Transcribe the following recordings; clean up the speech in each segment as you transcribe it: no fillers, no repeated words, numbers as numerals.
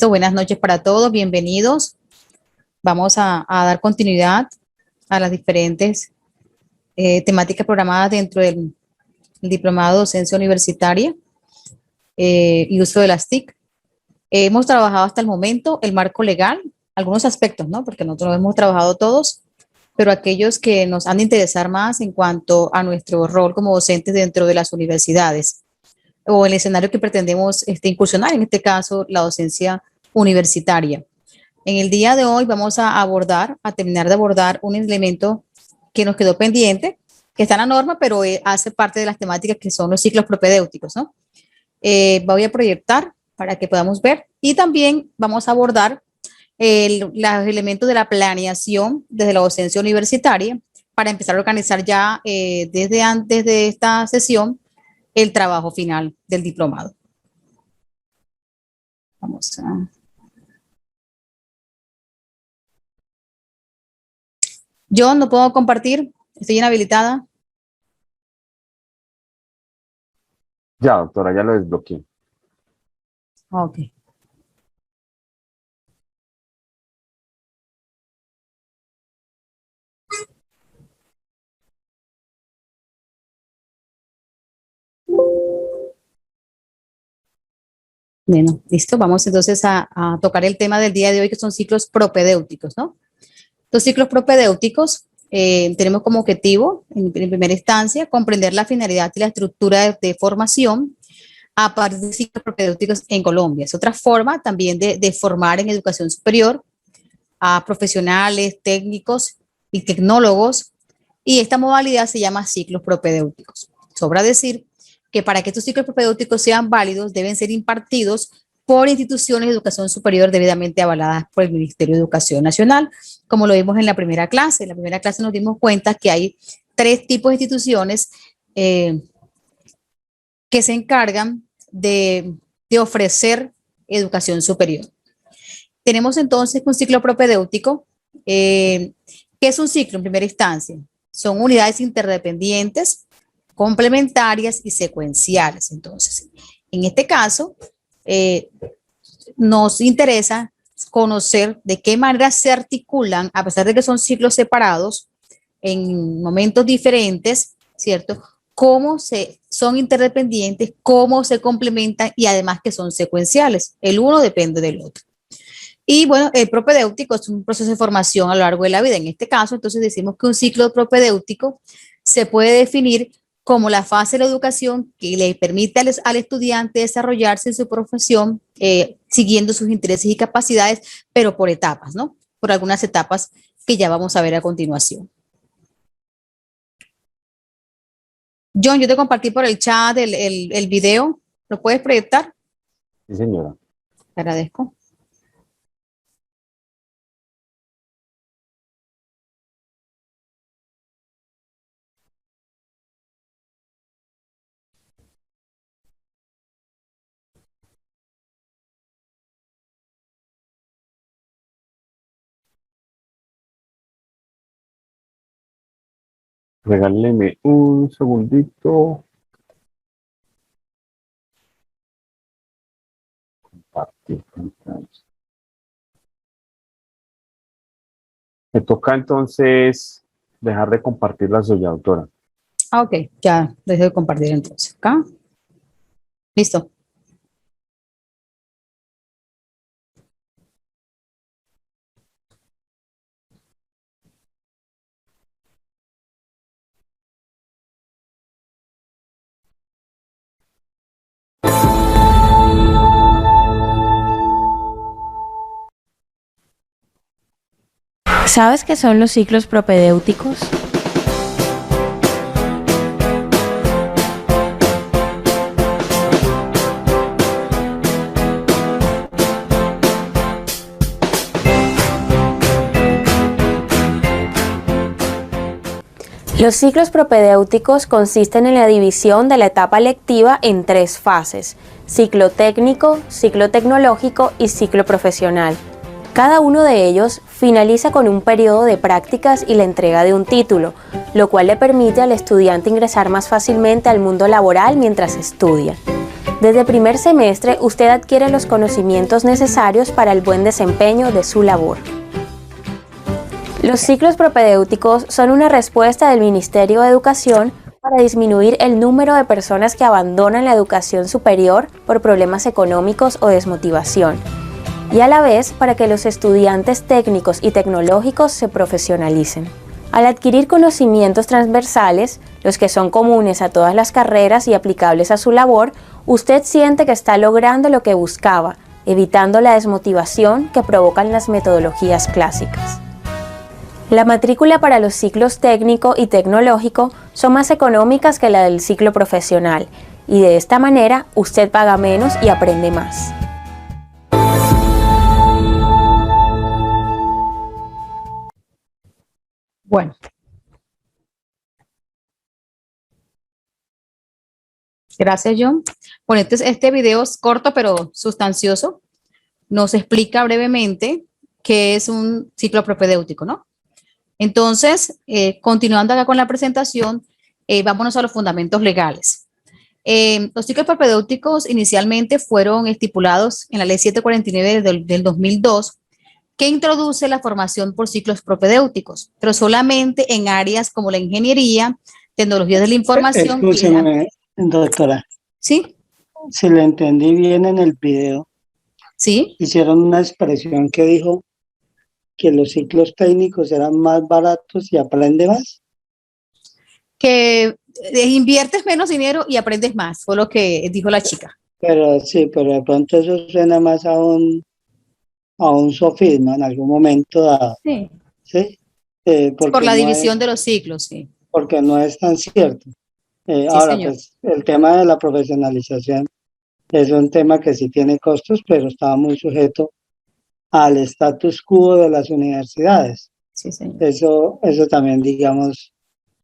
Listo, buenas noches para todos, bienvenidos. Vamos a dar continuidad a las diferentes temáticas programadas dentro del Diplomado de Docencia Universitaria y uso de las TIC. Hemos trabajado hasta el momento el marco legal, algunos aspectos, ¿no? Porque nosotros hemos trabajado todos, pero aquellos que nos han de interesar más en cuanto a nuestro rol como docentes dentro de las universidades o el escenario que pretendemos incursionar, en este caso la docencia universitaria. En el día de hoy vamos a terminar de abordar un elemento que nos quedó pendiente, que está en la norma, pero hace parte de las temáticas que son los ciclos propedéuticos, ¿no? Voy a proyectar para que podamos ver y también vamos a abordar los elementos de la planeación desde la docencia universitaria para empezar a organizar ya desde antes de esta sesión el trabajo final del diplomado. Vamos a... Yo no puedo compartir, estoy inhabilitada. Ya, doctora, ya lo desbloqueé. Ok. Bueno, listo. Vamos entonces a tocar el tema del día de hoy, que son ciclos propedéuticos, ¿no? Los ciclos propedéuticos tenemos como objetivo, en primera instancia, comprender la finalidad y la estructura de formación a partir de ciclos propedéuticos en Colombia. Es otra forma también de formar en educación superior a profesionales, técnicos y tecnólogos, y esta modalidad se llama ciclos propedéuticos. Sobra decir que para que estos ciclos propedéuticos sean válidos deben ser impartidos por instituciones de educación superior debidamente avaladas por el Ministerio de Educación Nacional, como lo vimos en la primera clase. En la primera clase nos dimos cuenta que hay 3 tipos de instituciones que se encargan de ofrecer educación superior. Tenemos entonces un ciclo propedéutico. ¿Qué es un ciclo en primera instancia? Son unidades interdependientes, complementarias y secuenciales. Entonces, en este caso, nos interesa conocer de qué manera se articulan, a pesar de que son ciclos separados, en momentos diferentes, ¿cierto? Cómo son interdependientes, cómo se complementan y además que son secuenciales. El uno depende del otro. Y bueno, el propedéutico es un proceso de formación a lo largo de la vida. En este caso, entonces decimos que un ciclo propedéutico se puede definir como la fase de la educación que le permite al estudiante desarrollarse en su profesión, siguiendo sus intereses y capacidades, pero por etapas, ¿no? Por algunas etapas que ya vamos a ver a continuación. John, yo te compartí por el chat el video. ¿Lo puedes proyectar? Sí, señora. Te agradezco. Regáleme un segundito. Compartir. Me toca entonces dejar de compartir la suya, doctora. Ok, ya dejo de compartir entonces. Acá. Listo. ¿Sabes qué son los ciclos propedéuticos? Los ciclos propedéuticos consisten en la división de la etapa lectiva en 3 fases: ciclo técnico, ciclo tecnológico y ciclo profesional. Cada uno de ellos finaliza con un periodo de prácticas y la entrega de un título, lo cual le permite al estudiante ingresar más fácilmente al mundo laboral mientras estudia. Desde primer semestre, usted adquiere los conocimientos necesarios para el buen desempeño de su labor. Los ciclos propedéuticos son una respuesta del Ministerio de Educación para disminuir el número de personas que abandonan la educación superior por problemas económicos o desmotivación, y a la vez para que los estudiantes técnicos y tecnológicos se profesionalicen. Al adquirir conocimientos transversales, los que son comunes a todas las carreras y aplicables a su labor, usted siente que está logrando lo que buscaba, evitando la desmotivación que provocan las metodologías clásicas. La matrícula para los ciclos técnico y tecnológico son más económicas que la del ciclo profesional, y de esta manera usted paga menos y aprende más. Bueno. Gracias, John. Bueno, este video es corto pero sustancioso. Nos explica brevemente qué es un ciclo propedéutico, ¿no? Entonces, continuando acá con la presentación, vámonos a los fundamentos legales. Los ciclos propedéuticos inicialmente fueron estipulados en la Ley 749 del 2002, que introduce la formación por ciclos propedéuticos, pero solamente en áreas como la ingeniería, tecnologías de la información. Escúcheme, doctora. ¿Sí? Si le entendí bien en el video, ¿Sí? hicieron una expresión que dijo que los ciclos técnicos eran más baratos y aprende más. Que inviertes menos dinero y aprendes más, fue lo que dijo la chica. Pero sí, pero de pronto eso suena más a un sofisma en algún momento dado. Sí. ¿Sí? Por la división de los ciclos, sí. Porque no es tan cierto. Sí, ahora, señor. pues, el tema de la profesionalización es un tema que sí tiene costos, pero está muy sujeto al status quo de las universidades. Sí, señor. Eso también, digamos,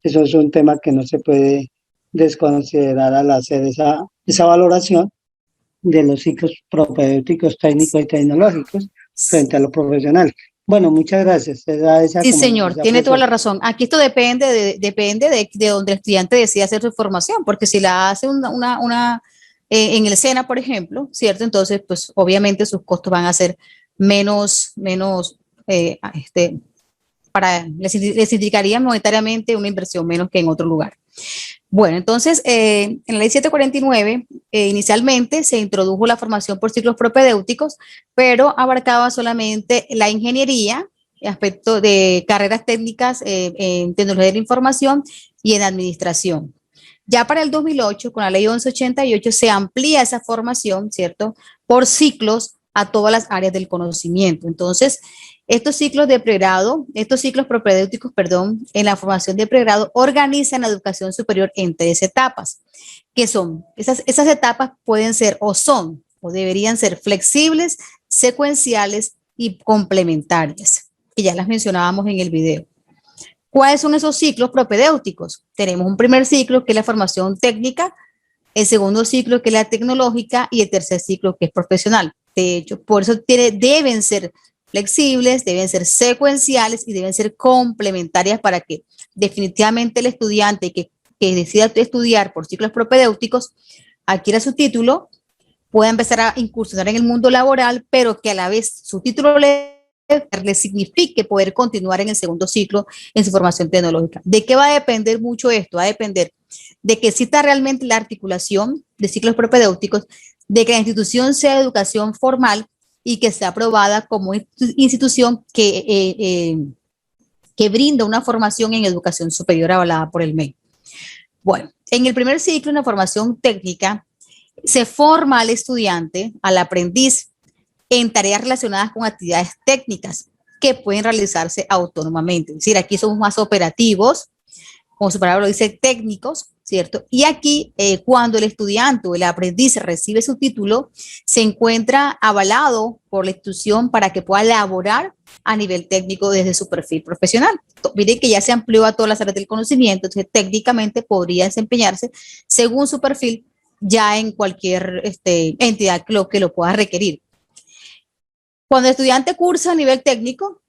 eso es un tema que no se puede desconsiderar al hacer esa valoración de los ciclos propedéuticos técnicos y tecnológicos frente a lo profesional. Bueno, muchas gracias. Sí, señor, tiene toda la razón. Aquí esto depende de donde el estudiante decida hacer su formación, porque si la hace en el SENA, por ejemplo, ¿cierto? Entonces, pues obviamente sus costos van a ser menos les indicaría monetariamente una inversión menos que en otro lugar. Bueno, entonces, en la ley 749, inicialmente se introdujo la formación por ciclos propedéuticos, pero abarcaba solamente la ingeniería, aspecto de carreras técnicas en tecnología de la información y en administración. Ya para el 2008, con la ley 1188, se amplía esa formación, ¿cierto?, por ciclos a todas las áreas del conocimiento. Entonces, estos ciclos propedéuticos, en la formación de pregrado organizan la educación superior en 3 etapas, que son, esas etapas pueden ser o deberían ser flexibles, secuenciales y complementarias, que ya las mencionábamos en el video. ¿Cuáles son esos ciclos propedéuticos? Tenemos un primer ciclo que es la formación técnica, el segundo ciclo que es la tecnológica y el tercer ciclo que es profesional. De hecho, por eso deben ser flexibles, deben ser secuenciales y deben ser complementarias para que definitivamente el estudiante que decida estudiar por ciclos propedéuticos adquiera su título, pueda empezar a incursionar en el mundo laboral, pero que a la vez su título le signifique poder continuar en el segundo ciclo en su formación tecnológica. ¿De qué va a depender mucho esto? Va a depender de que exista realmente la articulación de ciclos propedéuticos, de que la institución sea de educación formal y que sea aprobada como institución que brinda una formación en educación superior avalada por el MEC. Bueno, en el primer ciclo, en la formación técnica, se forma al estudiante, al aprendiz, en tareas relacionadas con actividades técnicas que pueden realizarse autónomamente. Es decir, aquí somos más operativos, como su palabra lo dice, técnicos, ¿cierto? Y aquí, cuando el estudiante o el aprendiz recibe su título, se encuentra avalado por la institución para que pueda laborar a nivel técnico desde su perfil profesional. Miren que ya se amplió a todas las áreas del conocimiento, entonces técnicamente podría desempeñarse según su perfil ya en cualquier entidad que lo pueda requerir. Cuando el estudiante cursa a nivel técnico,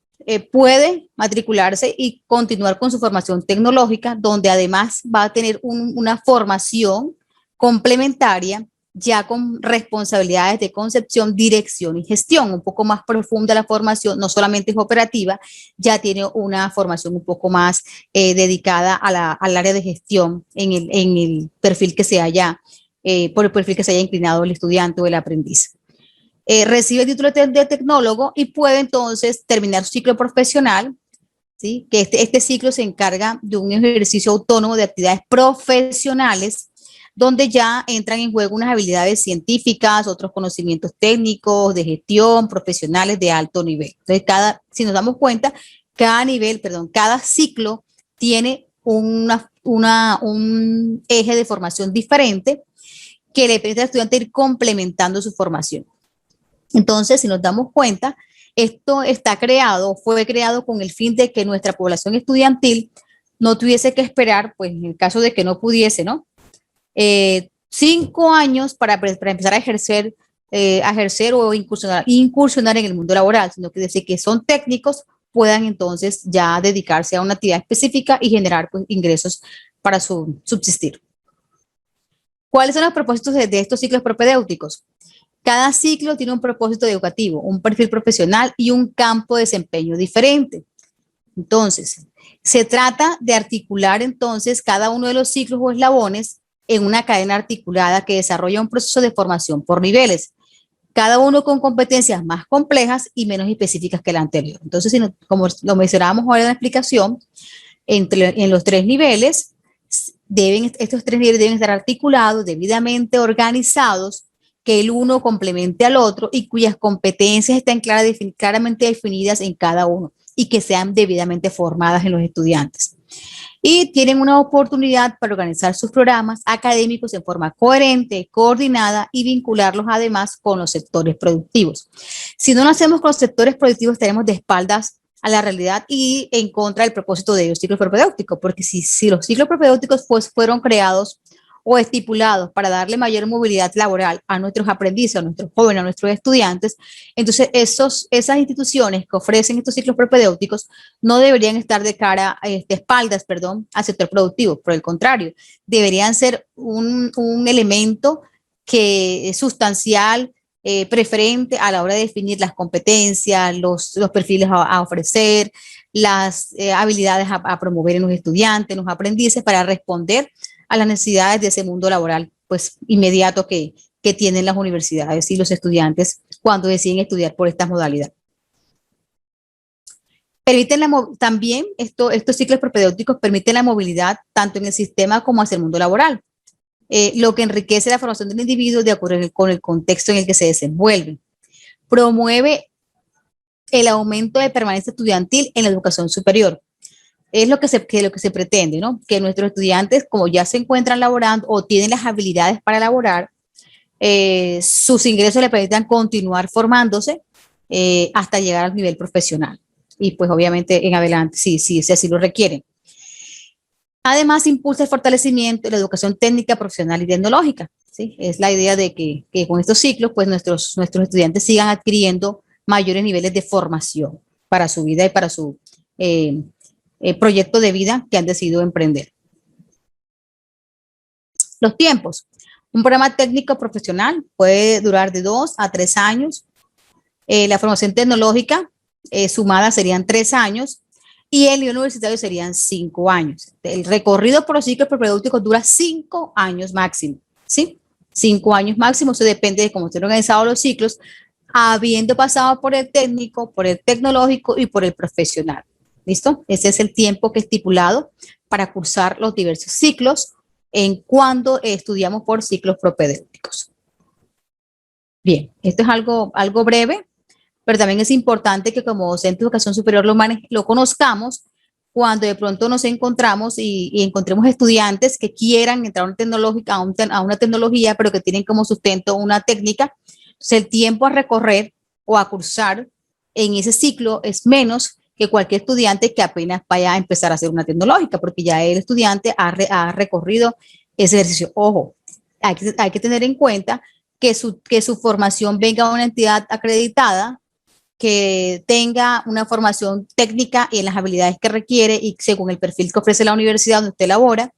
puede matricularse y continuar con su formación tecnológica, donde además va a tener una formación complementaria ya con responsabilidades de concepción, dirección y gestión, un poco más profunda la formación, no solamente es operativa, ya tiene una formación un poco más dedicada al área de gestión en el perfil que se haya, por el perfil que se haya inclinado el estudiante o el aprendiz. Recibe el título de tecnólogo y puede entonces terminar su ciclo profesional, ¿sí? Que este ciclo se encarga de un ejercicio autónomo de actividades profesionales donde ya entran en juego unas habilidades científicas, otros conocimientos técnicos, de gestión, profesionales de alto nivel. Entonces, si nos damos cuenta, cada ciclo tiene un eje de formación diferente que le permite al estudiante ir complementando su formación. Entonces, si nos damos cuenta, esto fue creado con el fin de que nuestra población estudiantil no tuviese que esperar, pues en el caso de que no pudiese, ¿no? 5 años para empezar a ejercer o incursionar en el mundo laboral, sino que desde que son técnicos puedan entonces ya dedicarse a una actividad específica y generar pues, ingresos para subsistir. ¿Cuáles son los propósitos de estos ciclos propedéuticos? Cada ciclo tiene un propósito educativo, un perfil profesional y un campo de desempeño diferente. Entonces, se trata de articular entonces cada uno de los ciclos o eslabones en una cadena articulada que desarrolla un proceso de formación por niveles, cada uno con competencias más complejas y menos específicas que la anterior. Entonces, como lo mencionábamos ahora en la explicación, en los 3 niveles, estos 3 niveles deben estar articulados, debidamente organizados, que el uno complemente al otro y cuyas competencias estén claramente definidas en cada uno y que sean debidamente formadas en los estudiantes. Y tienen una oportunidad para organizar sus programas académicos en forma coherente, coordinada y vincularlos además con los sectores productivos. Si no lo hacemos con los sectores productivos, estaremos de espaldas a la realidad y en contra del propósito de los ciclos propedéuticos, porque si los ciclos propedéuticos pues, fueron creados o estipulados para darle mayor movilidad laboral a nuestros aprendices, a nuestros jóvenes, a nuestros estudiantes, entonces esas instituciones que ofrecen estos ciclos propedéuticos no deberían estar de espaldas, al sector productivo, por el contrario, deberían ser un elemento que es sustancial, preferente a la hora de definir las competencias, los perfiles a ofrecer, las habilidades a promover en los estudiantes, en los aprendices, para responder a las necesidades de ese mundo laboral pues, inmediato que tienen las universidades y los estudiantes cuando deciden estudiar por esta modalidad. También estos ciclos propedéuticos permiten la movilidad tanto en el sistema como hacia el mundo laboral, lo que enriquece la formación del individuo de acuerdo con el contexto en el que se desenvuelve. Promueve el aumento de permanencia estudiantil en la educación superior. Es lo que se pretende, ¿no? Que nuestros estudiantes, como ya se encuentran laborando o tienen las habilidades para laborar, sus ingresos les permitan continuar formándose hasta llegar al nivel profesional. Y pues obviamente en adelante, si así lo requieren. Además, impulsa el fortalecimiento de la educación técnica, profesional y tecnológica. ¿Sí? Es la idea de que con estos ciclos, pues nuestros estudiantes sigan adquiriendo mayores niveles de formación para su vida y para su proyecto de vida que han decidido emprender. Los tiempos. Un programa técnico profesional puede durar de 2 a 3 años. La formación tecnológica sumada serían 3 años y el nivel universitario serían 5 años. El recorrido por los ciclos propedéuticos dura 5 años máximo, ¿sí? 5 años máximo, eso depende de cómo estén organizados los ciclos, habiendo pasado por el técnico, por el tecnológico y por el profesional. ¿Listo? Ese es el tiempo que es estipulado para cursar los diversos ciclos en cuando estudiamos por ciclos propedéuticos. Bien, esto es algo breve, pero también es importante que como docente de educación superior lo conozcamos cuando de pronto nos encontramos y encontremos estudiantes que quieran entrar a una tecnología, pero que tienen como sustento una técnica. Entonces, el tiempo a recorrer o a cursar en ese ciclo es menos que cualquier estudiante que apenas vaya a empezar a hacer una tecnológica, porque ya el estudiante ha recorrido ese ejercicio. Ojo, hay que tener en cuenta que su formación venga a una entidad acreditada, que tenga una formación técnica y en las habilidades que requiere y según el perfil que ofrece la universidad donde usted labora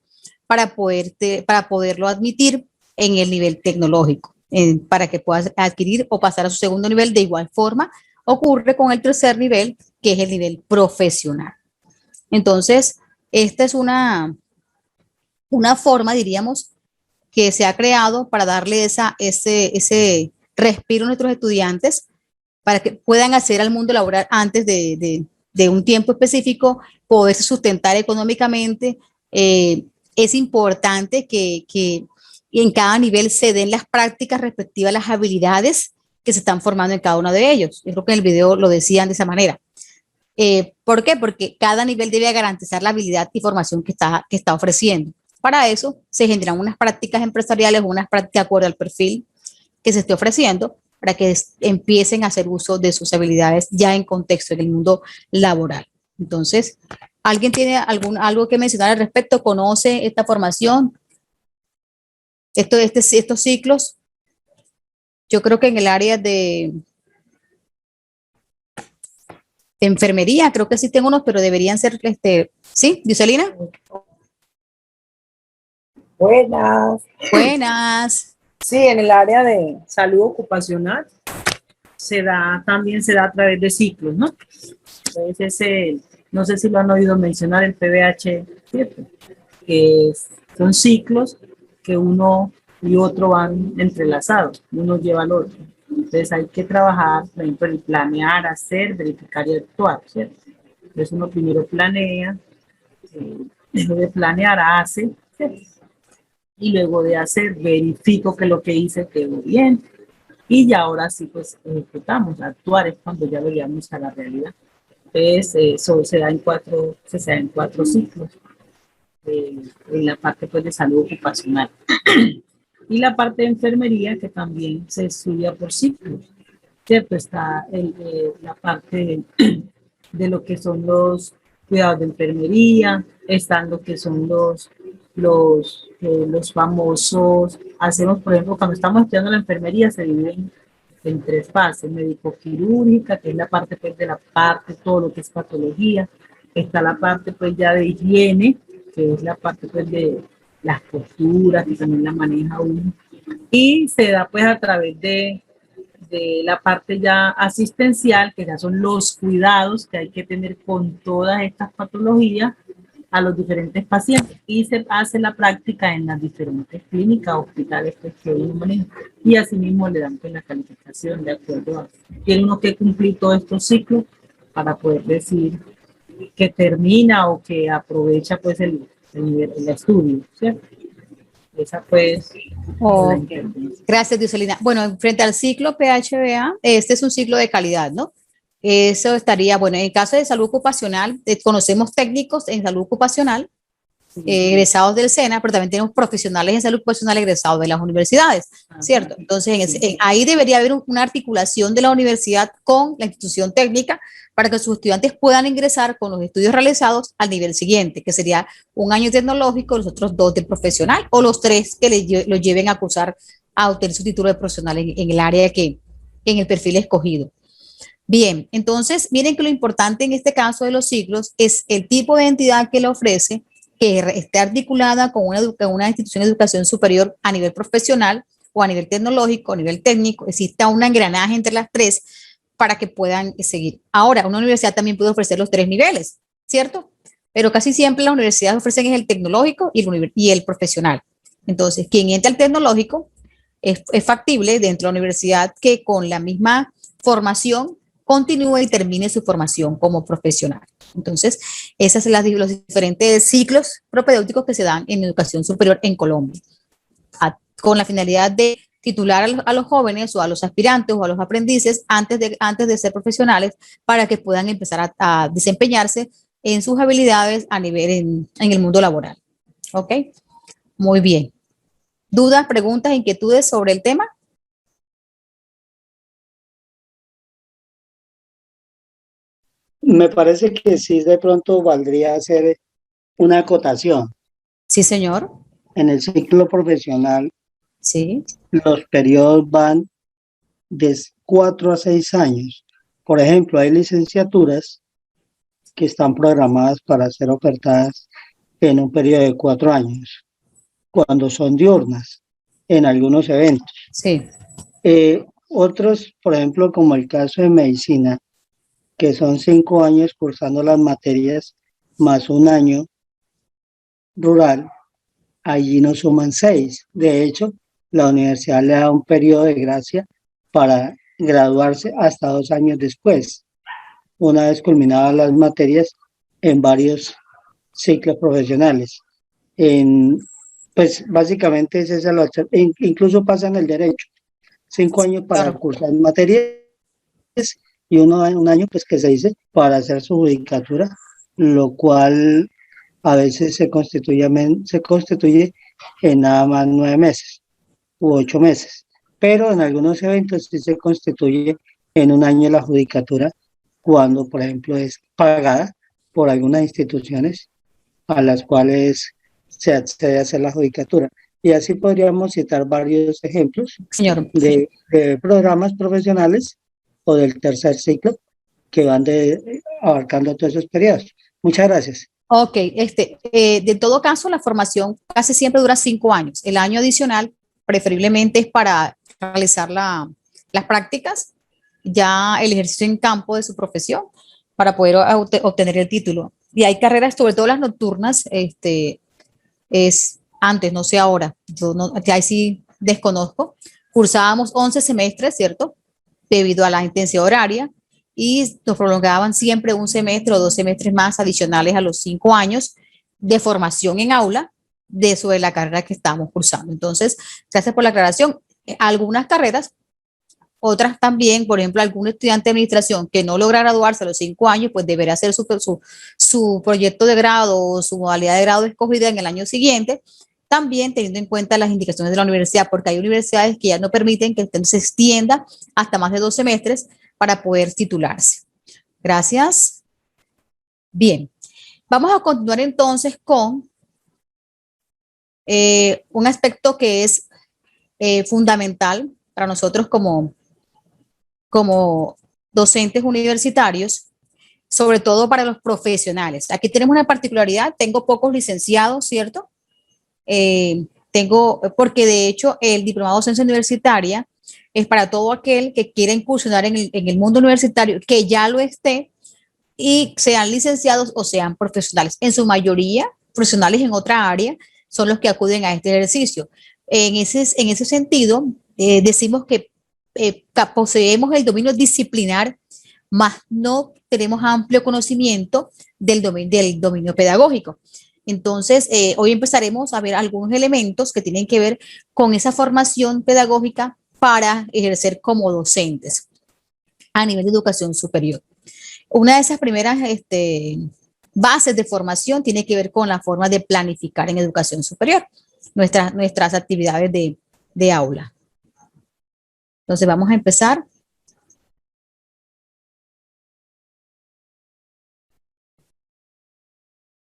para poderlo admitir en el nivel tecnológico, para que pueda adquirir o pasar a su segundo nivel. De igual forma, ocurre con el tercer nivel, que es el nivel profesional. Entonces, esta es una forma, diríamos, que se ha creado para darle ese respiro a nuestros estudiantes para que puedan acceder al mundo laboral antes de un tiempo específico, poderse sustentar económicamente. Es importante que en cada nivel se den las prácticas respectivas a las habilidades que se están formando en cada uno de ellos. Yo creo que en el video lo decían de esa manera. ¿Por qué? Porque cada nivel debe garantizar la habilidad y formación que está ofreciendo. Para eso se generan unas prácticas empresariales, unas prácticas de acuerdo al perfil que se esté ofreciendo, para que empiecen a hacer uso de sus habilidades ya en contexto, en el mundo laboral. Entonces, ¿alguien tiene algo que mencionar al respecto? ¿Conoce esta formación? Estos ciclos, yo creo que en el área de enfermería, creo que sí tengo unos, pero deberían ser, ¿sí? ¿Yuselina? Buenas. Buenas. Sí, en el área de salud ocupacional también se da a través de ciclos, ¿no? Entonces, no sé si lo han oído mencionar, el PBH, ¿cierto? Son ciclos que uno y otro van entrelazados, uno lleva al otro. Entonces hay que trabajar, por ejemplo, el planear, hacer, verificar y actuar, ¿cierto? Entonces uno primero planea, luego de planear hace, ¿cierto? Y luego de hacer, verifico que lo que hice quedó bien. Y ya ahora sí, pues, ejecutamos. Actuar es cuando ya lo llevamos a la realidad. Entonces, eso se da en cuatro ciclos. En la parte, pues, de salud ocupacional. Y la parte de enfermería, que también se estudia por ciclos, ¿cierto? Está la parte de lo que son los cuidados de enfermería, están lo que son los famosos, hacemos, por ejemplo, cuando estamos estudiando la enfermería, se dividen en tres fases: médico-quirúrgica, que es la parte, pues, de la parte, todo lo que es patología; está la parte, pues, ya de higiene, que es la parte, pues, de las posturas, que también la maneja uno, y se da, pues, a través de la parte ya asistencial, que ya son los cuidados que hay que tener con todas estas patologías a los diferentes pacientes, y se hace la práctica en las diferentes clínicas, hospitales, pues, que uno maneja, y asimismo le dan, pues, la calificación de acuerdo a, tiene uno que cumplir todos estos ciclos para poder decir que termina o que aprovecha, pues, el estudio, ¿cierto? Esa, pues, Gracias, Diuselina. Bueno, frente al ciclo PHBA, este es un ciclo de calidad, ¿no? Eso estaría, bueno, en el caso de salud ocupacional, conocemos técnicos en salud ocupacional, egresados del SENA, pero también tenemos profesionales en salud ocupacional egresados de las universidades, ¿cierto? Entonces, ahí debería haber una articulación de la universidad con la institución técnica para que sus estudiantes puedan ingresar con los estudios realizados al nivel siguiente, que sería un año tecnológico, los otros 2 de profesional, o los 3 que lo lleven a cursar, a obtener su título de profesional en el área en el perfil escogido. Bien, entonces miren que lo importante en este caso de los ciclos es el tipo de entidad que le ofrece, que esté articulada con una institución de educación superior a nivel profesional o a nivel tecnológico, a nivel técnico, exista un engranaje entre las tres para que puedan seguir. Ahora, una universidad también puede ofrecer los 3 niveles, ¿cierto? Pero casi siempre las universidades ofrecen el tecnológico y el profesional. Entonces, quien entra al tecnológico es factible dentro de la universidad que con la misma formación continúe y termine su formación como profesional. Entonces, esos son los diferentes ciclos propedéuticos que se dan en educación superior en Colombia, con la finalidad de titular a los jóvenes o a los aspirantes o a los aprendices antes de ser profesionales, para que puedan empezar a desempeñarse en sus habilidades a nivel en el mundo laboral. ¿Ok? Muy bien. ¿Dudas, preguntas, inquietudes sobre el tema? Me parece que sí, de pronto valdría hacer una acotación. Sí, señor. En el ciclo profesional, Sí. los periodos van de 4 a 6 años. Por ejemplo, hay licenciaturas que están programadas para ser ofertadas en un periodo de 4 años, cuando son diurnas en algunos eventos. Sí, Otros, por ejemplo, como el caso de medicina, que son 5 años cursando las materias más un año rural, allí nos suman 6. De hecho, la universidad le da un periodo de gracia para graduarse hasta 2 años después, una vez culminadas las materias en varios ciclos profesionales. Pues básicamente ese es incluso pasa en el derecho, 5 años para claro. cursar materias y un año pues que se dice para hacer su judicatura, lo cual a veces se constituye en nada más 9 meses u 8 meses, pero en algunos eventos sí se constituye en un año la judicatura cuando, por ejemplo, es pagada por algunas instituciones a las cuales se accede a hacer la judicatura. Y así podríamos citar varios ejemplos Señor. de programas profesionales o del tercer ciclo que van abarcando todos esos periodos. Muchas gracias. Ok, de todo caso, la formación casi siempre dura 5 años. El año adicional preferiblemente es para realizar las prácticas, ya el ejercicio en campo de su profesión, para poder obtener el título. Y hay carreras, sobre todo las nocturnas, es antes, no sé ahora, yo no, ahí sí desconozco. Cursábamos 11 semestres, ¿cierto? Debido a la intensidad horaria, y nos prolongaban siempre un semestre o 2 semestres más adicionales a los 5 años de formación en aula sobre la carrera que estamos cursando. Entonces, gracias por la aclaración. Algunas carreras, otras también, por ejemplo, algún estudiante de administración que no logra graduarse a los 5 años, pues deberá hacer su proyecto de grado o su modalidad de grado escogida en el año siguiente, también teniendo en cuenta las indicaciones de la universidad, porque hay universidades que ya no permiten que se extienda hasta más de 2 semestres para poder titularse. Gracias. Bien, vamos a continuar entonces con un aspecto que es fundamental para nosotros como docentes universitarios, sobre todo para los profesionales. Aquí tenemos una particularidad, tengo pocos licenciados, ¿cierto? Porque de hecho el diplomado de docencia universitaria es para todo aquel que quiera incursionar en el mundo universitario, que ya lo esté, y sean licenciados o sean profesionales. En su mayoría, profesionales en otra área son los que acuden a este ejercicio. En ese sentido, decimos que poseemos el dominio disciplinar, más no tenemos amplio conocimiento del dominio pedagógico. Entonces, hoy empezaremos a ver algunos elementos que tienen que ver con esa formación pedagógica para ejercer como docentes a nivel de educación superior. Una de esas primeras bases de formación tiene que ver con la forma de planificar en educación superior nuestras actividades de aula. Entonces, vamos a empezar.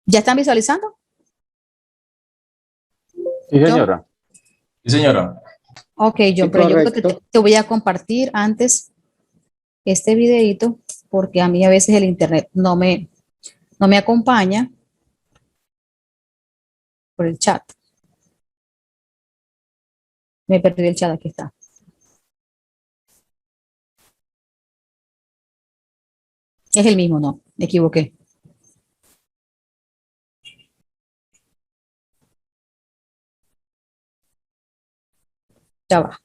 ¿Ya están visualizando? Sí, señora. Sí, señora. Ok, John, Sí, pero yo creo que correcto. te voy a compartir antes este videito, porque a mí a veces el internet no me acompaña por el chat. Me perdí el chat, aquí está. Es el mismo, no, me equivoqué. Ya va.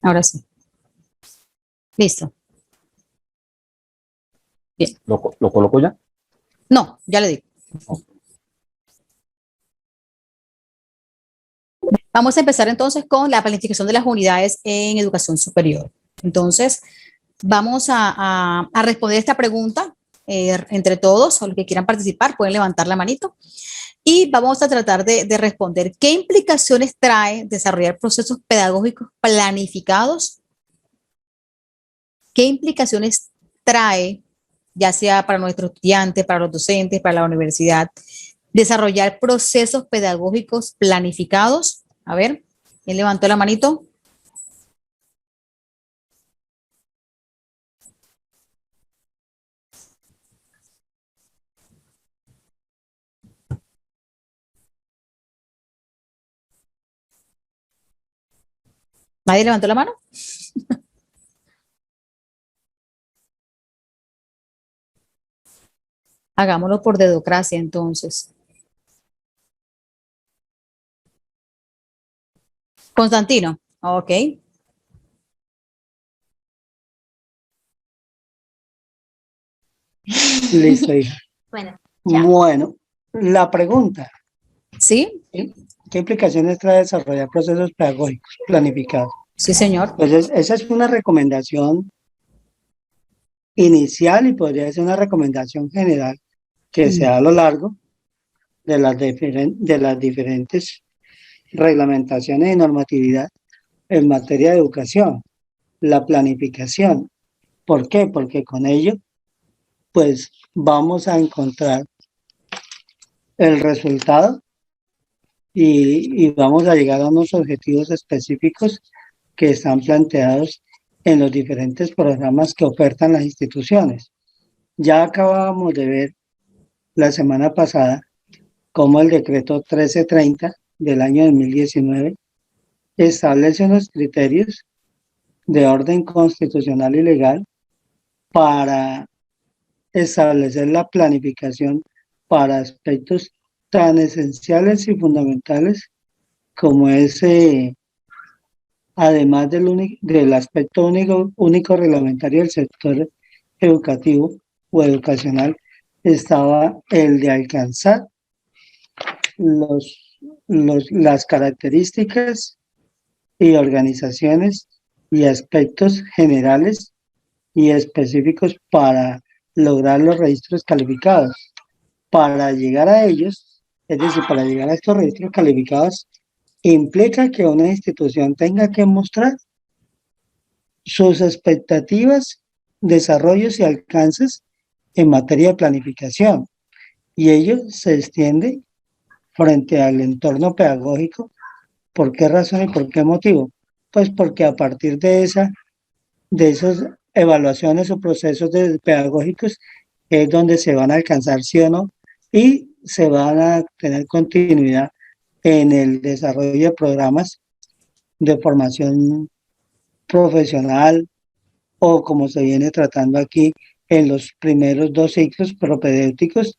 Ahora sí. Listo. Bien. ¿Lo coloco ya? No, ya le digo. Vamos a empezar entonces con la planificación de las unidades en educación superior. Entonces, vamos a responder esta pregunta entre todos, o los que quieran participar pueden levantar la manito, y vamos a tratar de responder qué implicaciones trae desarrollar procesos pedagógicos planificados, qué implicaciones trae, ya sea para nuestros estudiantes, para los docentes, para la universidad, Desarrollar procesos pedagógicos planificados. A ver, ¿quién levantó la manito? ¿Nadie levantó la mano? Hagámoslo por dedocracia, entonces. Constantino, ok. Listo, hija. Bueno, ya. Bueno, la pregunta, ¿Sí? ¿sí? ¿Qué implicaciones trae desarrollar procesos pedagógicos planificados? Sí, señor. Pues esa es una recomendación inicial y podría ser una recomendación general que se da a lo largo de de las diferentes reglamentaciones y normatividad en materia de educación, la planificación. ¿Por qué? Porque con ello, pues vamos a encontrar el resultado y vamos a llegar a unos objetivos específicos que están planteados en los diferentes programas que ofertan las instituciones. Ya acabábamos de ver la semana pasada cómo el decreto 1330 del año 2019 establece unos criterios de orden constitucional y legal para establecer la planificación para aspectos tan esenciales y fundamentales como ese, además del aspecto único reglamentario del sector educativo o educacional, estaba el de alcanzar los, las características y organizaciones y aspectos generales y específicos para lograr los registros calificados. Para llegar a ellos, es decir, para llegar a estos registros calificados, implica que una institución tenga que mostrar sus expectativas, desarrollos y alcances en materia de planificación. Y ello se extiende frente al entorno pedagógico. ¿Por qué razón y por qué motivo? Pues porque a partir de esas evaluaciones o procesos pedagógicos es donde se van a alcanzar sí o no y se van a tener continuidad en el desarrollo de programas de formación profesional o como se viene tratando aquí en los primeros dos ciclos propedéuticos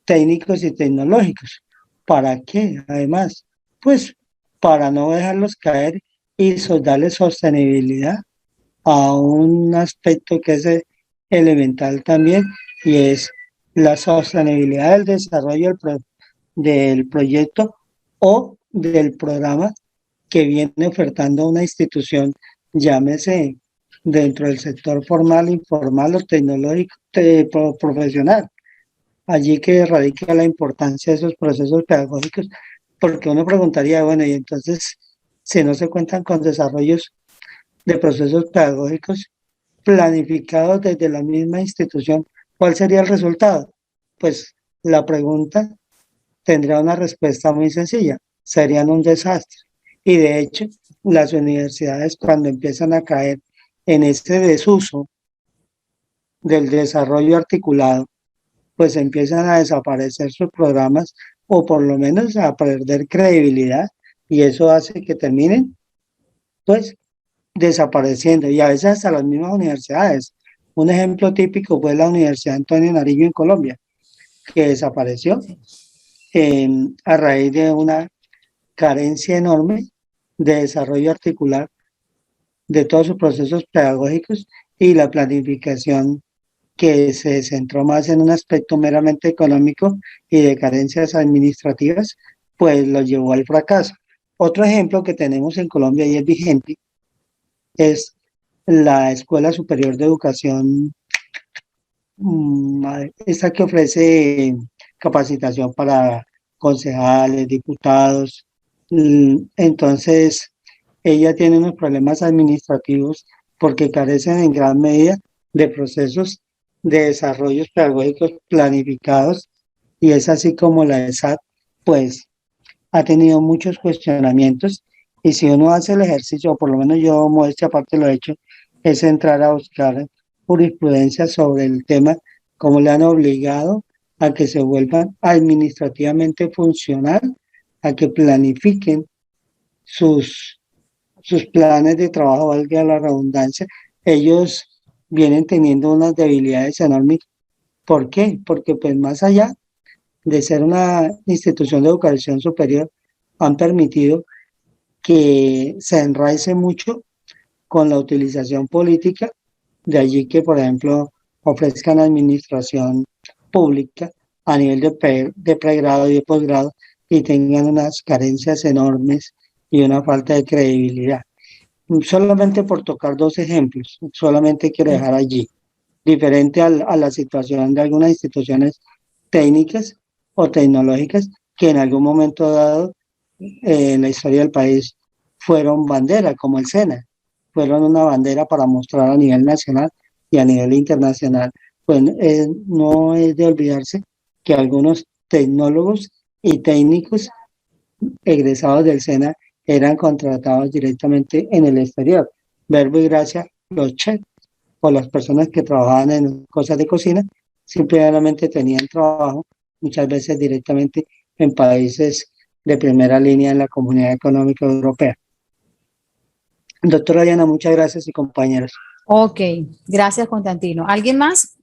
técnicos y tecnológicos. ¿Para qué? Además, pues para no dejarlos caer y darle sostenibilidad a un aspecto que es elemental también y es la sostenibilidad del desarrollo del proyecto o del programa que viene ofertando una institución, llámese dentro del sector formal, informal o tecnológico, profesional. Allí que radica la importancia de esos procesos pedagógicos, porque uno preguntaría, bueno, y entonces, si no se cuentan con desarrollos de procesos pedagógicos planificados desde la misma institución, ¿cuál sería el resultado? Pues la pregunta tendría una respuesta muy sencilla, serían un desastre. Y de hecho, las universidades cuando empiezan a caer en este desuso del desarrollo articulado, pues empiezan a desaparecer sus programas o por lo menos a perder credibilidad y eso hace que terminen pues desapareciendo y a veces hasta las mismas universidades. Un ejemplo típico fue la Universidad Antonio Nariño en Colombia, que desapareció a raíz de una carencia enorme de desarrollo articular de todos sus procesos pedagógicos y la planificación que se centró más en un aspecto meramente económico y de carencias administrativas, pues lo llevó al fracaso. Otro ejemplo que tenemos en Colombia y es vigente es la Escuela Superior de Educación, esta que ofrece capacitación para concejales, diputados. Entonces, ella tiene unos problemas administrativos porque carecen en gran medida de procesos de desarrollos pedagógicos planificados y es así como la ESAT, pues, ha tenido muchos cuestionamientos, y si uno hace el ejercicio, o por lo menos yo, modestia aparte, lo he hecho, es entrar a buscar jurisprudencia sobre el tema, cómo le han obligado a que se vuelvan administrativamente funcional, a que planifiquen sus, sus planes de trabajo, valga la redundancia. Ellos vienen teniendo unas debilidades enormes. ¿Por qué? Porque pues más allá de ser una institución de educación superior, han permitido que se enraice mucho con la utilización política, de allí que, por ejemplo, ofrezcan administración pública a nivel de pregrado y de posgrado y tengan unas carencias enormes y una falta de credibilidad. Solamente por tocar dos ejemplos, solamente quiero dejar allí, diferente a la situación de algunas instituciones técnicas o tecnológicas que en algún momento dado en la historia del país fueron bandera, como el SENA, fueron una bandera para mostrar a nivel nacional y a nivel internacional. Pues no es de olvidarse que algunos tecnólogos y técnicos egresados del SENA eran contratados directamente en el exterior. Verbo y gracia, los chefs o las personas que trabajaban en cosas de cocina, simplemente tenían trabajo muchas veces directamente en países de primera línea en la Comunidad Económica Europea. Doctora Diana, muchas gracias y compañeros. Ok, gracias, Constantino. ¿Alguien más?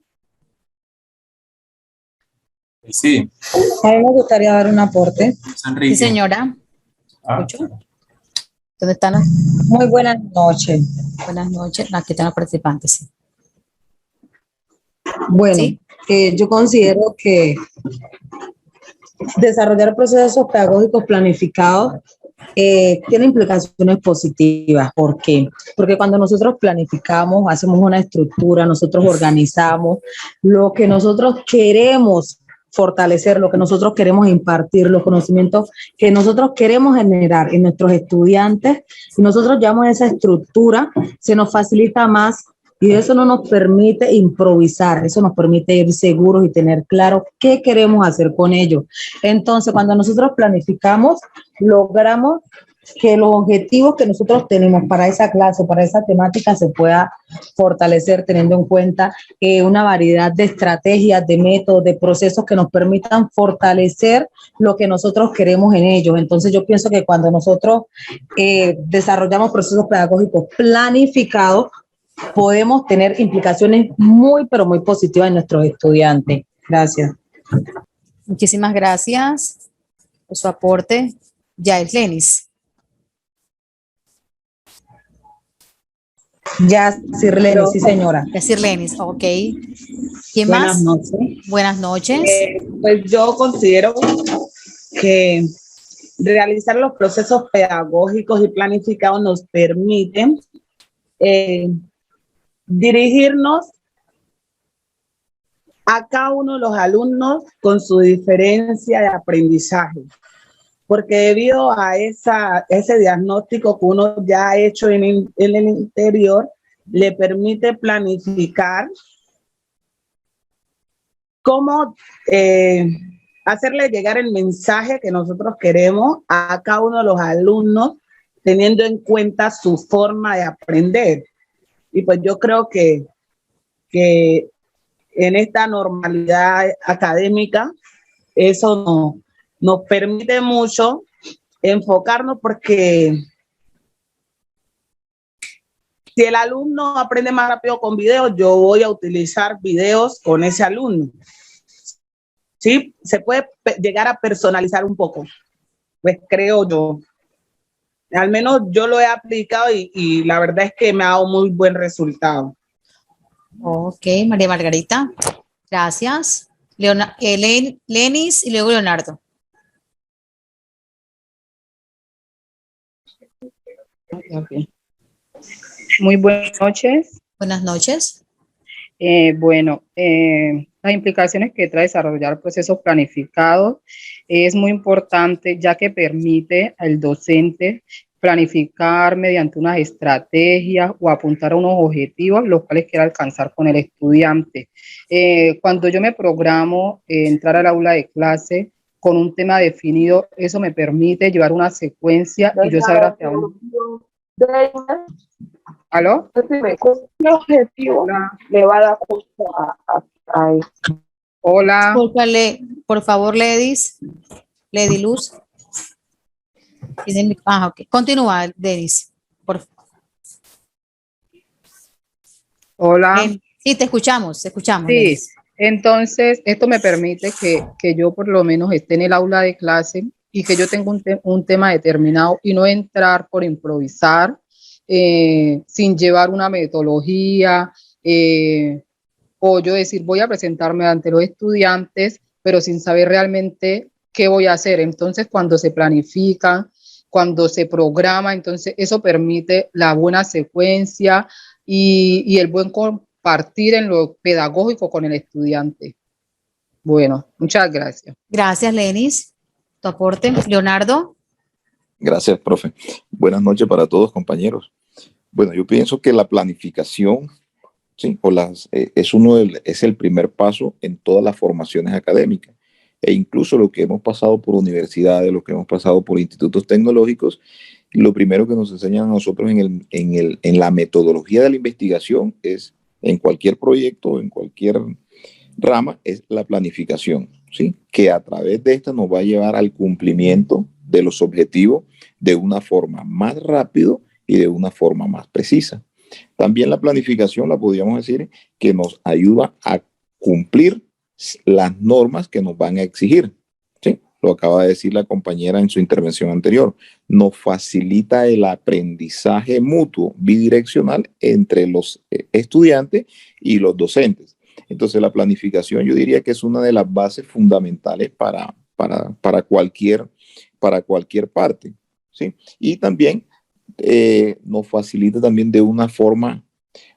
Sí, A mí me gustaría dar un aporte. Enrique. Sí, señora. Ah, ¿Escucho? ¿Dónde están las Muy buenas noches. buenas noches? Aquí están los participantes. Sí. Bueno, ¿Sí? yo considero que desarrollar procesos pedagógicos planificados tiene implicaciones positivas. ¿Por qué? Porque cuando nosotros planificamos, hacemos una estructura, nosotros organizamos lo que nosotros queremos fortalecer, lo que nosotros queremos impartir, los conocimientos que nosotros queremos generar en nuestros estudiantes, y nosotros llevamos esa estructura, se nos facilita más y eso no nos permite improvisar, eso nos permite ir seguros y tener claro qué queremos hacer con ellos. Entonces, cuando nosotros planificamos, logramos que los objetivos que nosotros tenemos para esa clase, para esa temática, se pueda fortalecer teniendo en cuenta una variedad de estrategias, de métodos, de procesos que nos permitan fortalecer lo que nosotros queremos en ellos. Entonces yo pienso que cuando nosotros desarrollamos procesos pedagógicos planificados, podemos tener implicaciones muy, pero muy positivas en nuestros estudiantes. Gracias. Muchísimas gracias por su aporte. Yael Lenis. Ya, Sirlene, sí, señora. Yacir Lenis, ok. ¿Quién Buenas más? noches. Buenas noches. Pues yo considero que realizar los procesos pedagógicos y planificados nos permiten dirigirnos a cada uno de los alumnos con su diferencia de aprendizaje. Porque debido a ese diagnóstico que uno ya ha hecho en el interior, le permite planificar cómo hacerle llegar el mensaje que nosotros queremos a cada uno de los alumnos, teniendo en cuenta su forma de aprender. Y pues yo creo que en esta normalidad académica, eso nos permite mucho enfocarnos, porque si el alumno aprende más rápido con videos, yo voy a utilizar videos con ese alumno. Sí, se puede llegar a personalizar un poco, pues creo yo. Al menos yo lo he aplicado y la verdad es que me ha dado muy buen resultado. Ok, María Margarita. Gracias. Lenis y luego Leonardo. Okay. Muy buenas noches. Buenas noches. Las implicaciones que trae desarrollar procesos planificados es muy importante, ya que permite al docente planificar mediante unas estrategias o apuntar a unos objetivos los cuales quiera alcanzar con el estudiante. Cuando yo me programo entrar al aula de clase con un tema definido, eso me permite llevar una secuencia y yo saber hacia dónde. ¿Aló? ¿Qué objetivo le va a dar a esto? Hola. Discúlpale, por favor, Lady Luz. Ok. Continúa, Denis. Por favor. Hola. Sí, te escuchamos, Sí, Denis. entonces esto me permite que yo por lo menos esté en el aula de clase y que yo tenga un tema determinado y no entrar por improvisar, sin llevar una metodología, o yo decir voy a presentarme ante los estudiantes, pero sin saber realmente qué voy a hacer. Entonces, cuando se planifica, cuando se programa, entonces eso permite la buena secuencia y el buen compartir en lo pedagógico con el estudiante. Bueno, muchas gracias. Gracias, Lenis. Tu aporte. Leonardo. Gracias, profe. Buenas noches para todos, compañeros. Bueno, yo pienso que la planificación, sí, es el primer paso en todas las formaciones académicas. E incluso lo que hemos pasado por universidades, lo que hemos pasado por institutos tecnológicos, lo primero que nos enseñan a nosotros en la metodología de la investigación es, en cualquier proyecto, en cualquier rama, es la planificación, ¿sí? Que a través de esta nos va a llevar al cumplimiento de los objetivos de una forma más rápido y de una forma más precisa. También la planificación, la podríamos decir, que nos ayuda a cumplir las normas que nos van a exigir, ¿sí? Lo acaba de decir la compañera en su intervención anterior. Nos facilita el aprendizaje mutuo bidireccional entre los estudiantes y los docentes. Entonces, la planificación yo diría que es una de las bases fundamentales para cualquier parte, ¿sí? Y también nos facilita también de una forma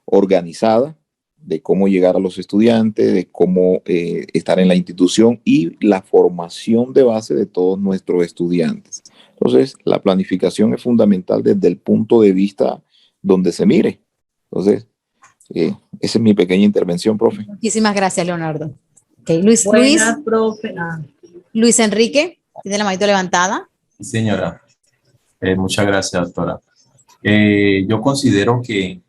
organizada de cómo llegar a los estudiantes, de cómo estar en la institución y la formación de base de todos nuestros estudiantes. Entonces, la planificación es fundamental desde el punto de vista donde se mire. Entonces, esa es mi pequeña intervención, profe. Muchísimas gracias, Leonardo. Okay, Luis Profe. Luis Enrique, tiene la manito levantada. Sí, señora. Muchas gracias, doctora. Yo considero que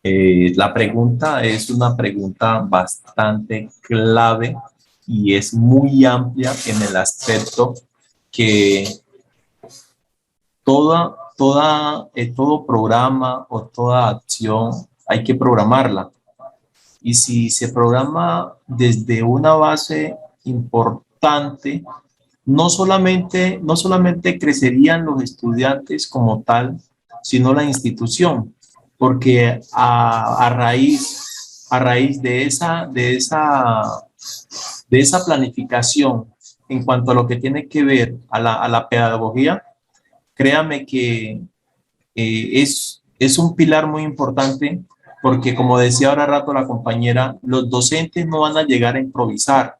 la pregunta es una pregunta bastante clave y es muy amplia en el aspecto que todo programa o toda acción hay que programarla. Y si se programa desde una base importante, no solamente crecerían los estudiantes como tal, sino la institución, porque a raíz de esa planificación en cuanto a lo que tiene que ver a la pedagogía, créame que es un pilar muy importante, porque como decía ahora rato la compañera, los docentes no van a llegar a improvisar,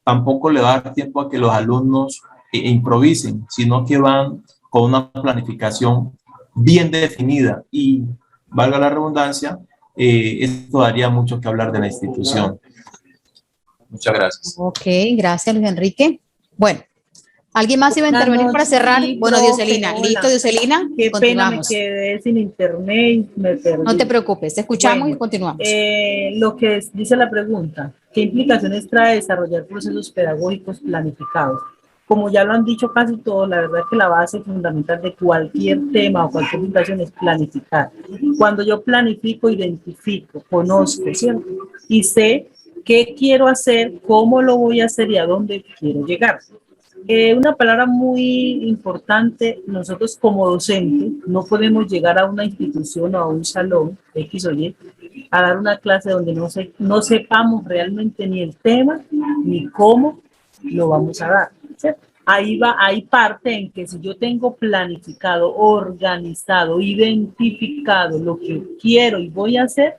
tampoco le va a dar tiempo a que los alumnos improvisen, sino que van con una planificación bien definida y, valga la redundancia, esto daría mucho que hablar de la institución. Muchas gracias. Ok, gracias, Luis Enrique. Bueno, ¿alguien más iba a intervenir para cerrar? Sí, Bueno, profe, Dioselina. hola. ¿Listo, Dioselina? Qué pena, me Continuamos. quedé sin internet y me perdí. No te preocupes, te escuchamos Bueno, y continuamos. Lo que dice la pregunta, ¿qué implicaciones trae desarrollar procesos pedagógicos planificados? Como ya lo han dicho casi todos, la verdad es que la base fundamental de cualquier tema o cualquier situación es planificar. Cuando yo planifico, identifico, conozco, ¿cierto? Y sé qué quiero hacer, cómo lo voy a hacer y a dónde quiero llegar. Una palabra muy importante, nosotros como docentes no podemos llegar a una institución o a un salón X o Y a dar una clase donde no sepamos realmente ni el tema ni cómo lo vamos a dar, ¿cierto? Hay parte en que si yo tengo planificado, organizado, identificado lo que quiero y voy a hacer,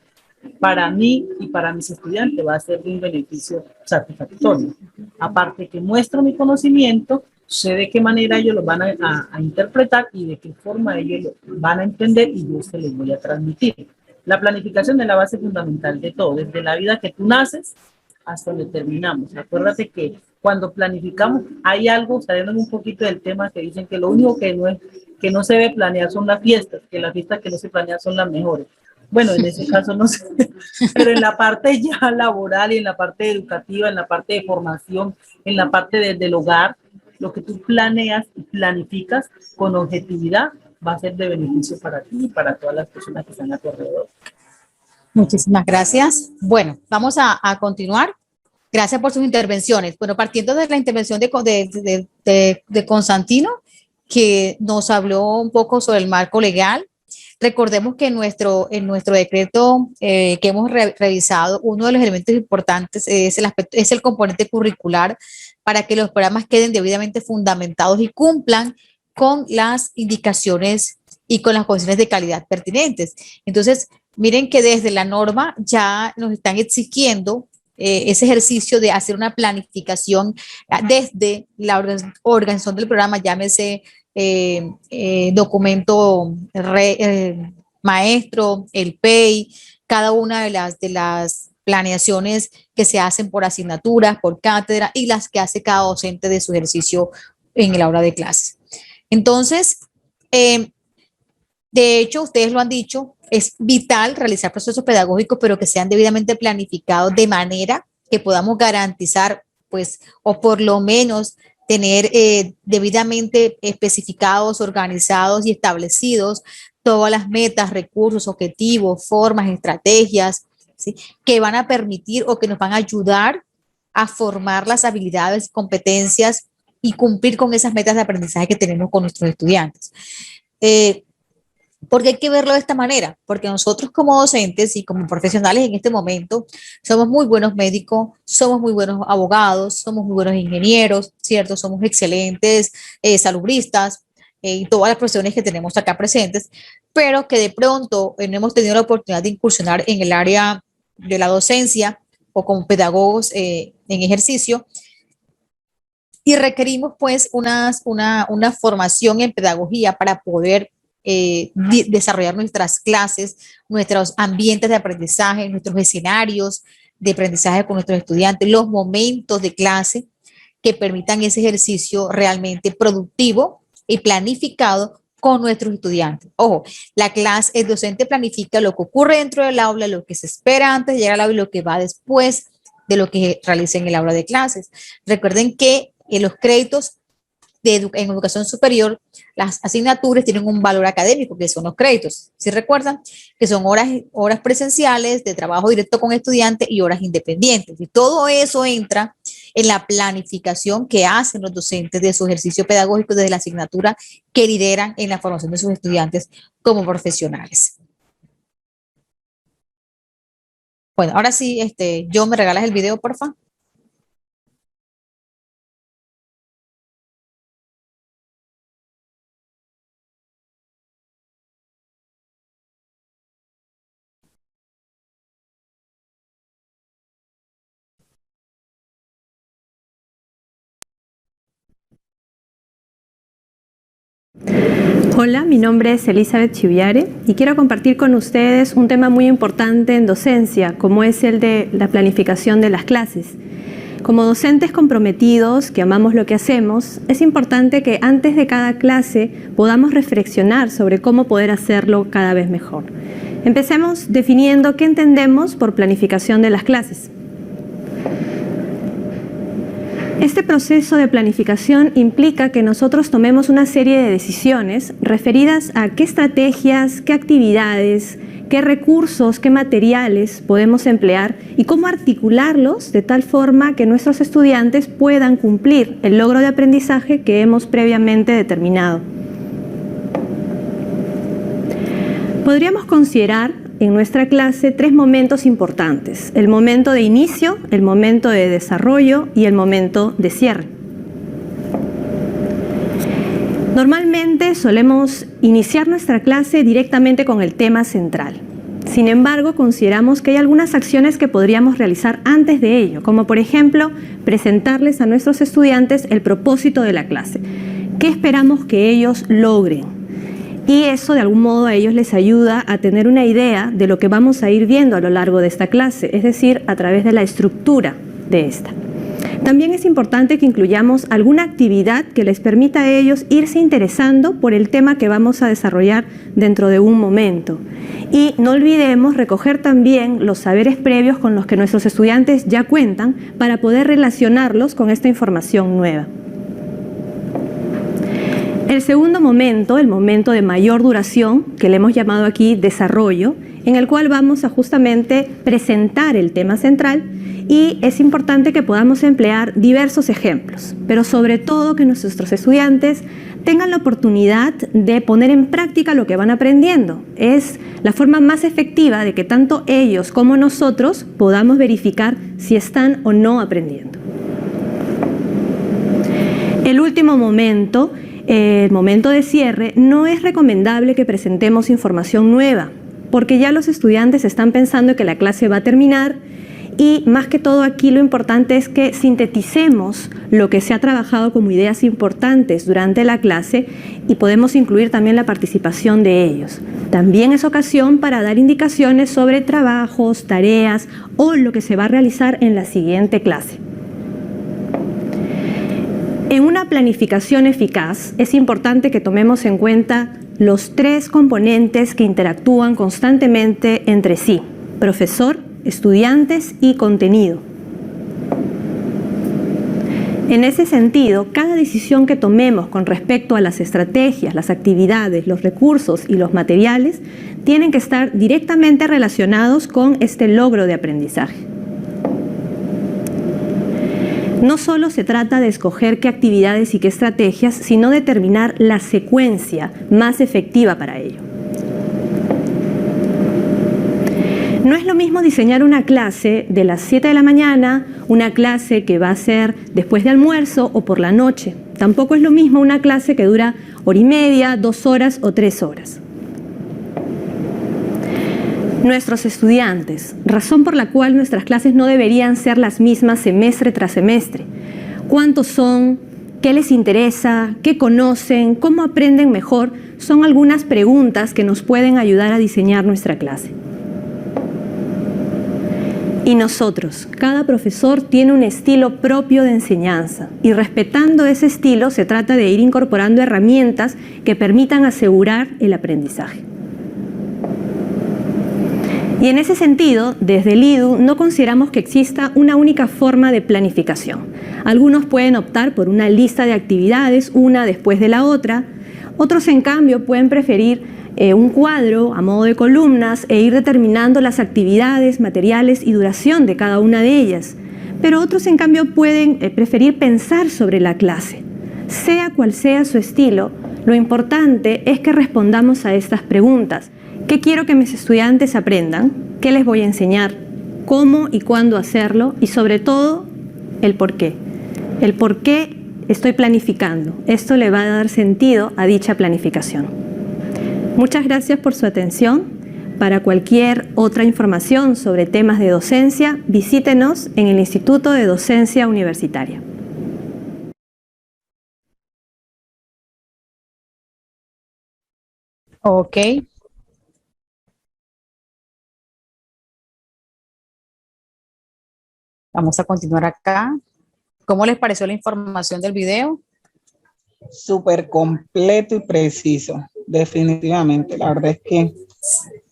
para mí y para mis estudiantes va a ser de un beneficio satisfactorio. Aparte que muestro mi conocimiento sé de qué manera ellos lo van a interpretar y de qué forma ellos lo van a entender y yo se los voy a transmitir. La planificación es la base fundamental de todo, desde la vida que tú naces hasta donde terminamos. Acuérdate que cuando planificamos hay algo, saliendo un poquito del tema, que dicen que lo único que no se debe planear son las fiestas, que las fiestas que no se planean son las mejores. Bueno, en ese caso no sé, pero en la parte ya laboral y en la parte educativa, en la parte de formación, en la parte del hogar, lo que tú planeas y planificas con objetividad va a ser de beneficio para ti y para todas las personas que están a tu alrededor. Muchísimas gracias. Bueno, vamos a continuar. Gracias por sus intervenciones. Bueno, partiendo de la intervención de Constantino, que nos habló un poco sobre el marco legal. Recordemos que en nuestro decreto que hemos revisado, uno de los elementos importantes es el componente curricular para que los programas queden debidamente fundamentados y cumplan con las indicaciones y con las condiciones de calidad pertinentes. Entonces, miren que desde la norma ya nos están exigiendo ese ejercicio de hacer una planificación desde la organización del programa, llámese documento maestro, el PEI, cada una de las planeaciones que se hacen por asignaturas, por cátedra y las que hace cada docente de su ejercicio en el aula de clases. Entonces, de hecho, ustedes lo han dicho, es vital realizar procesos pedagógicos, pero que sean debidamente planificados de manera que podamos garantizar, pues, o por lo menos tener debidamente especificados, organizados y establecidos todas las metas, recursos, objetivos, formas, estrategias, ¿sí?, que van a permitir o que nos van a ayudar a formar las habilidades, competencias y cumplir con esas metas de aprendizaje que tenemos con nuestros estudiantes. Porque hay que verlo de esta manera, porque nosotros como docentes y como profesionales en este momento somos muy buenos médicos, somos muy buenos abogados, somos muy buenos ingenieros, ¿cierto? Somos excelentes salubristas y todas las profesiones que tenemos acá presentes, pero que de pronto no hemos tenido la oportunidad de incursionar en el área de la docencia o como pedagogos en ejercicio. Y requerimos pues una formación en pedagogía para poder desarrollar nuestras clases, nuestros ambientes de aprendizaje, nuestros escenarios de aprendizaje con nuestros estudiantes, los momentos de clase que permitan ese ejercicio realmente productivo y planificado con nuestros estudiantes. Ojo, la clase, el docente planifica lo que ocurre dentro del aula, lo que se espera antes de llegar al aula y lo que va después de lo que realiza en el aula de clases. Recuerden que los créditos en educación superior, las asignaturas tienen un valor académico, que son los créditos. ¿Sí recuerdan? Que son horas presenciales de trabajo directo con estudiantes y horas independientes. Y todo eso entra en la planificación que hacen los docentes de su ejercicio pedagógico desde la asignatura que lideran en la formación de sus estudiantes como profesionales. Bueno, ahora sí, John, ¿me regalas el video, por favor? Hola, mi nombre es Elizabeth Chiviare y quiero compartir con ustedes un tema muy importante en docencia, como es el de la planificación de las clases. Como docentes comprometidos que amamos lo que hacemos, es importante que antes de cada clase podamos reflexionar sobre cómo poder hacerlo cada vez mejor. Empecemos definiendo qué entendemos por planificación de las clases. Este proceso de planificación implica que nosotros tomemos una serie de decisiones referidas a qué estrategias, qué actividades, qué recursos, qué materiales podemos emplear y cómo articularlos de tal forma que nuestros estudiantes puedan cumplir el logro de aprendizaje que hemos previamente determinado. Podríamos considerar en nuestra clase 3 momentos importantes: el momento de inicio, el momento de desarrollo y el momento de cierre. Normalmente solemos iniciar nuestra clase directamente con el tema central, Sin embargo, consideramos que hay algunas acciones que podríamos realizar antes de ello, como por ejemplo, presentarles a nuestros estudiantes el propósito de la clase. ¿Qué esperamos que ellos logren? Y eso de algún modo a ellos les ayuda a tener una idea de lo que vamos a ir viendo a lo largo de esta clase, es decir, a través de la estructura de esta. También es importante que incluyamos alguna actividad que les permita a ellos irse interesando por el tema que vamos a desarrollar dentro de un momento. Y no olvidemos recoger también los saberes previos con los que nuestros estudiantes ya cuentan para poder relacionarlos con esta información nueva. El segundo momento, el momento de mayor duración, que le hemos llamado aquí desarrollo, en el cual vamos a justamente presentar el tema central, y es importante que podamos emplear diversos ejemplos, pero sobre todo que nuestros estudiantes tengan la oportunidad de poner en práctica lo que van aprendiendo. Es la forma más efectiva de que tanto ellos como nosotros podamos verificar si están o no aprendiendo. El último momento, el momento de cierre, no es recomendable que presentemos información nueva, porque ya los estudiantes están pensando que la clase va a terminar. Y más que todo aquí lo importante es que sinteticemos lo que se ha trabajado como ideas importantes durante la clase y podemos incluir también la participación de ellos. También es ocasión para dar indicaciones sobre trabajos, tareas o lo que se va a realizar en la siguiente clase. En una planificación eficaz es importante que tomemos en cuenta los tres componentes que interactúan constantemente entre sí: profesor, estudiantes y contenido. En ese sentido, cada decisión que tomemos con respecto a las estrategias, las actividades, los recursos y los materiales tienen que estar directamente relacionados con este logro de aprendizaje. No solo se trata de escoger qué actividades y qué estrategias, sino determinar la secuencia más efectiva para ello. No es lo mismo diseñar una clase de las 7 de la mañana, una clase que va a ser después de almuerzo o por la noche. Tampoco es lo mismo una clase que dura hora y media, 2 horas o 3 horas. Nuestros estudiantes, razón por la cual nuestras clases no deberían ser las mismas semestre tras semestre. ¿Cuántos son? ¿Qué les interesa? ¿Qué conocen? ¿Cómo aprenden mejor? Son algunas preguntas que nos pueden ayudar a diseñar nuestra clase. Y nosotros, cada profesor tiene un estilo propio de enseñanza y respetando ese estilo se trata de ir incorporando herramientas que permitan asegurar el aprendizaje. Y en ese sentido, desde el IDU no consideramos que exista una única forma de planificación. Algunos pueden optar por una lista de actividades, una después de la otra. Otros, en cambio, pueden preferir un cuadro a modo de columnas e ir determinando las actividades, materiales y duración de cada una de ellas. Pero otros, en cambio, pueden preferir pensar sobre la clase. Sea cual sea su estilo, lo importante es que respondamos a estas preguntas. ¿Qué quiero que mis estudiantes aprendan? ¿Qué les voy a enseñar? ¿Cómo y cuándo hacerlo? Y sobre todo, el por qué. El por qué estoy planificando. Esto le va a dar sentido a dicha planificación. Muchas gracias por su atención. Para cualquier otra información sobre temas de docencia, visítenos en el Instituto de Docencia Universitaria. Ok. Vamos a continuar acá. ¿Cómo les pareció la información del video? Súper completo y preciso, definitivamente. La verdad es que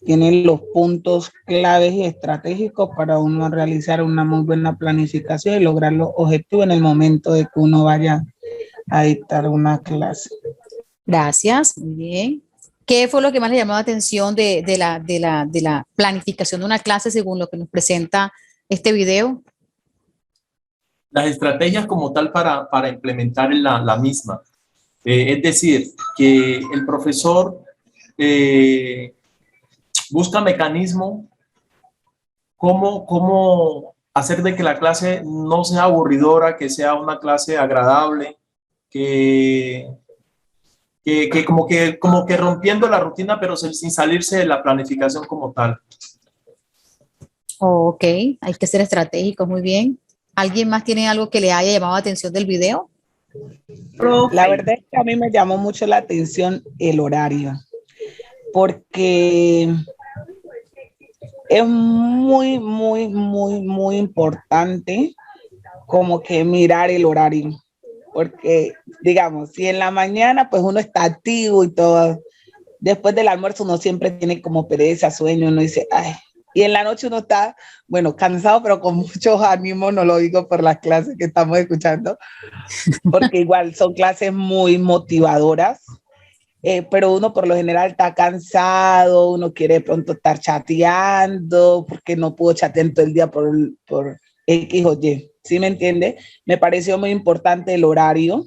tienen los puntos claves y estratégicos para uno realizar una muy buena planificación y lograr los objetivos en el momento de que uno vaya a dictar una clase. Gracias, muy bien. ¿Qué fue lo que más le llamó la atención de la planificación de una clase según lo que nos presenta este video? Las estrategias como tal para implementar la misma. Es decir, que el profesor busca mecanismos cómo hacer de que la clase no sea aburridora, que sea una clase agradable, que como que rompiendo la rutina, pero sin salirse de la planificación como tal. Ok, hay que ser estratégicos, muy bien. ¿Alguien más tiene algo que le haya llamado la atención del video? La verdad es que a mí me llamó mucho la atención el horario, porque es muy importante como que mirar el horario, porque digamos, si en la mañana pues uno está activo y todo, después del almuerzo uno siempre tiene como pereza, sueño, uno dice, ay, y en la noche uno está, bueno, cansado, pero con mucho ánimo, no lo digo por las clases que estamos escuchando, porque igual son clases muy motivadoras, pero uno por lo general está cansado, uno quiere de pronto estar chateando, porque no pudo chatear todo el día por X o Y, ¿sí me entiende? Me pareció muy importante el horario,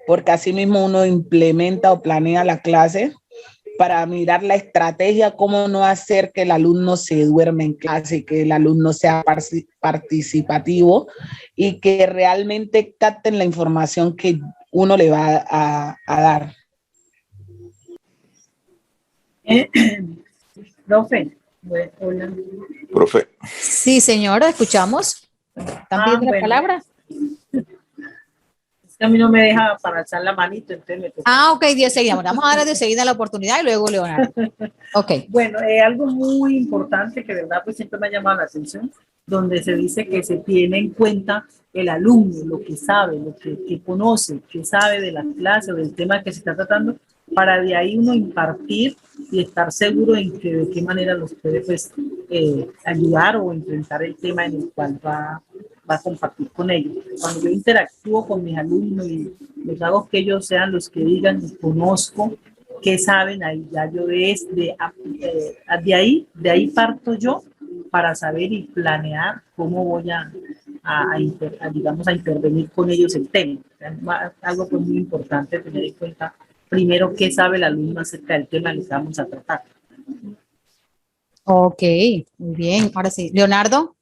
porque así mismo uno implementa o planea la clase para mirar la estrategia, cómo no hacer que el alumno se duerma en clase, que el alumno sea participativo y que realmente capten la información que uno le va a dar. Profe, hola. Profe. Sí, señora, escuchamos. ¿Están pidiendo la palabra? Es que a mí no me deja para alzar la manito, entonces me toca. Ok, de seguida. Vamos a darle de seguida la oportunidad y luego Leonardo. Ok. Bueno, algo muy importante que de verdad pues siempre me ha llamado la atención, donde se dice que se tiene en cuenta el alumno, lo que sabe, lo que conoce, que sabe de la clase o del tema que se está tratando, para de ahí uno impartir y estar seguro en que de qué manera los puede pues ayudar o enfrentar el tema en el cual va a compartir con ellos. Cuando yo interactúo con mis alumnos y les hago que ellos sean los que digan, conozco, qué saben, ahí ya yo de ahí parto yo para saber y planear cómo voy digamos, a intervenir con ellos el tema. Algo pues muy importante tener en cuenta primero qué sabe el alumno acerca del tema que vamos a tratar. Ok, muy bien. Ahora sí, Leonardo.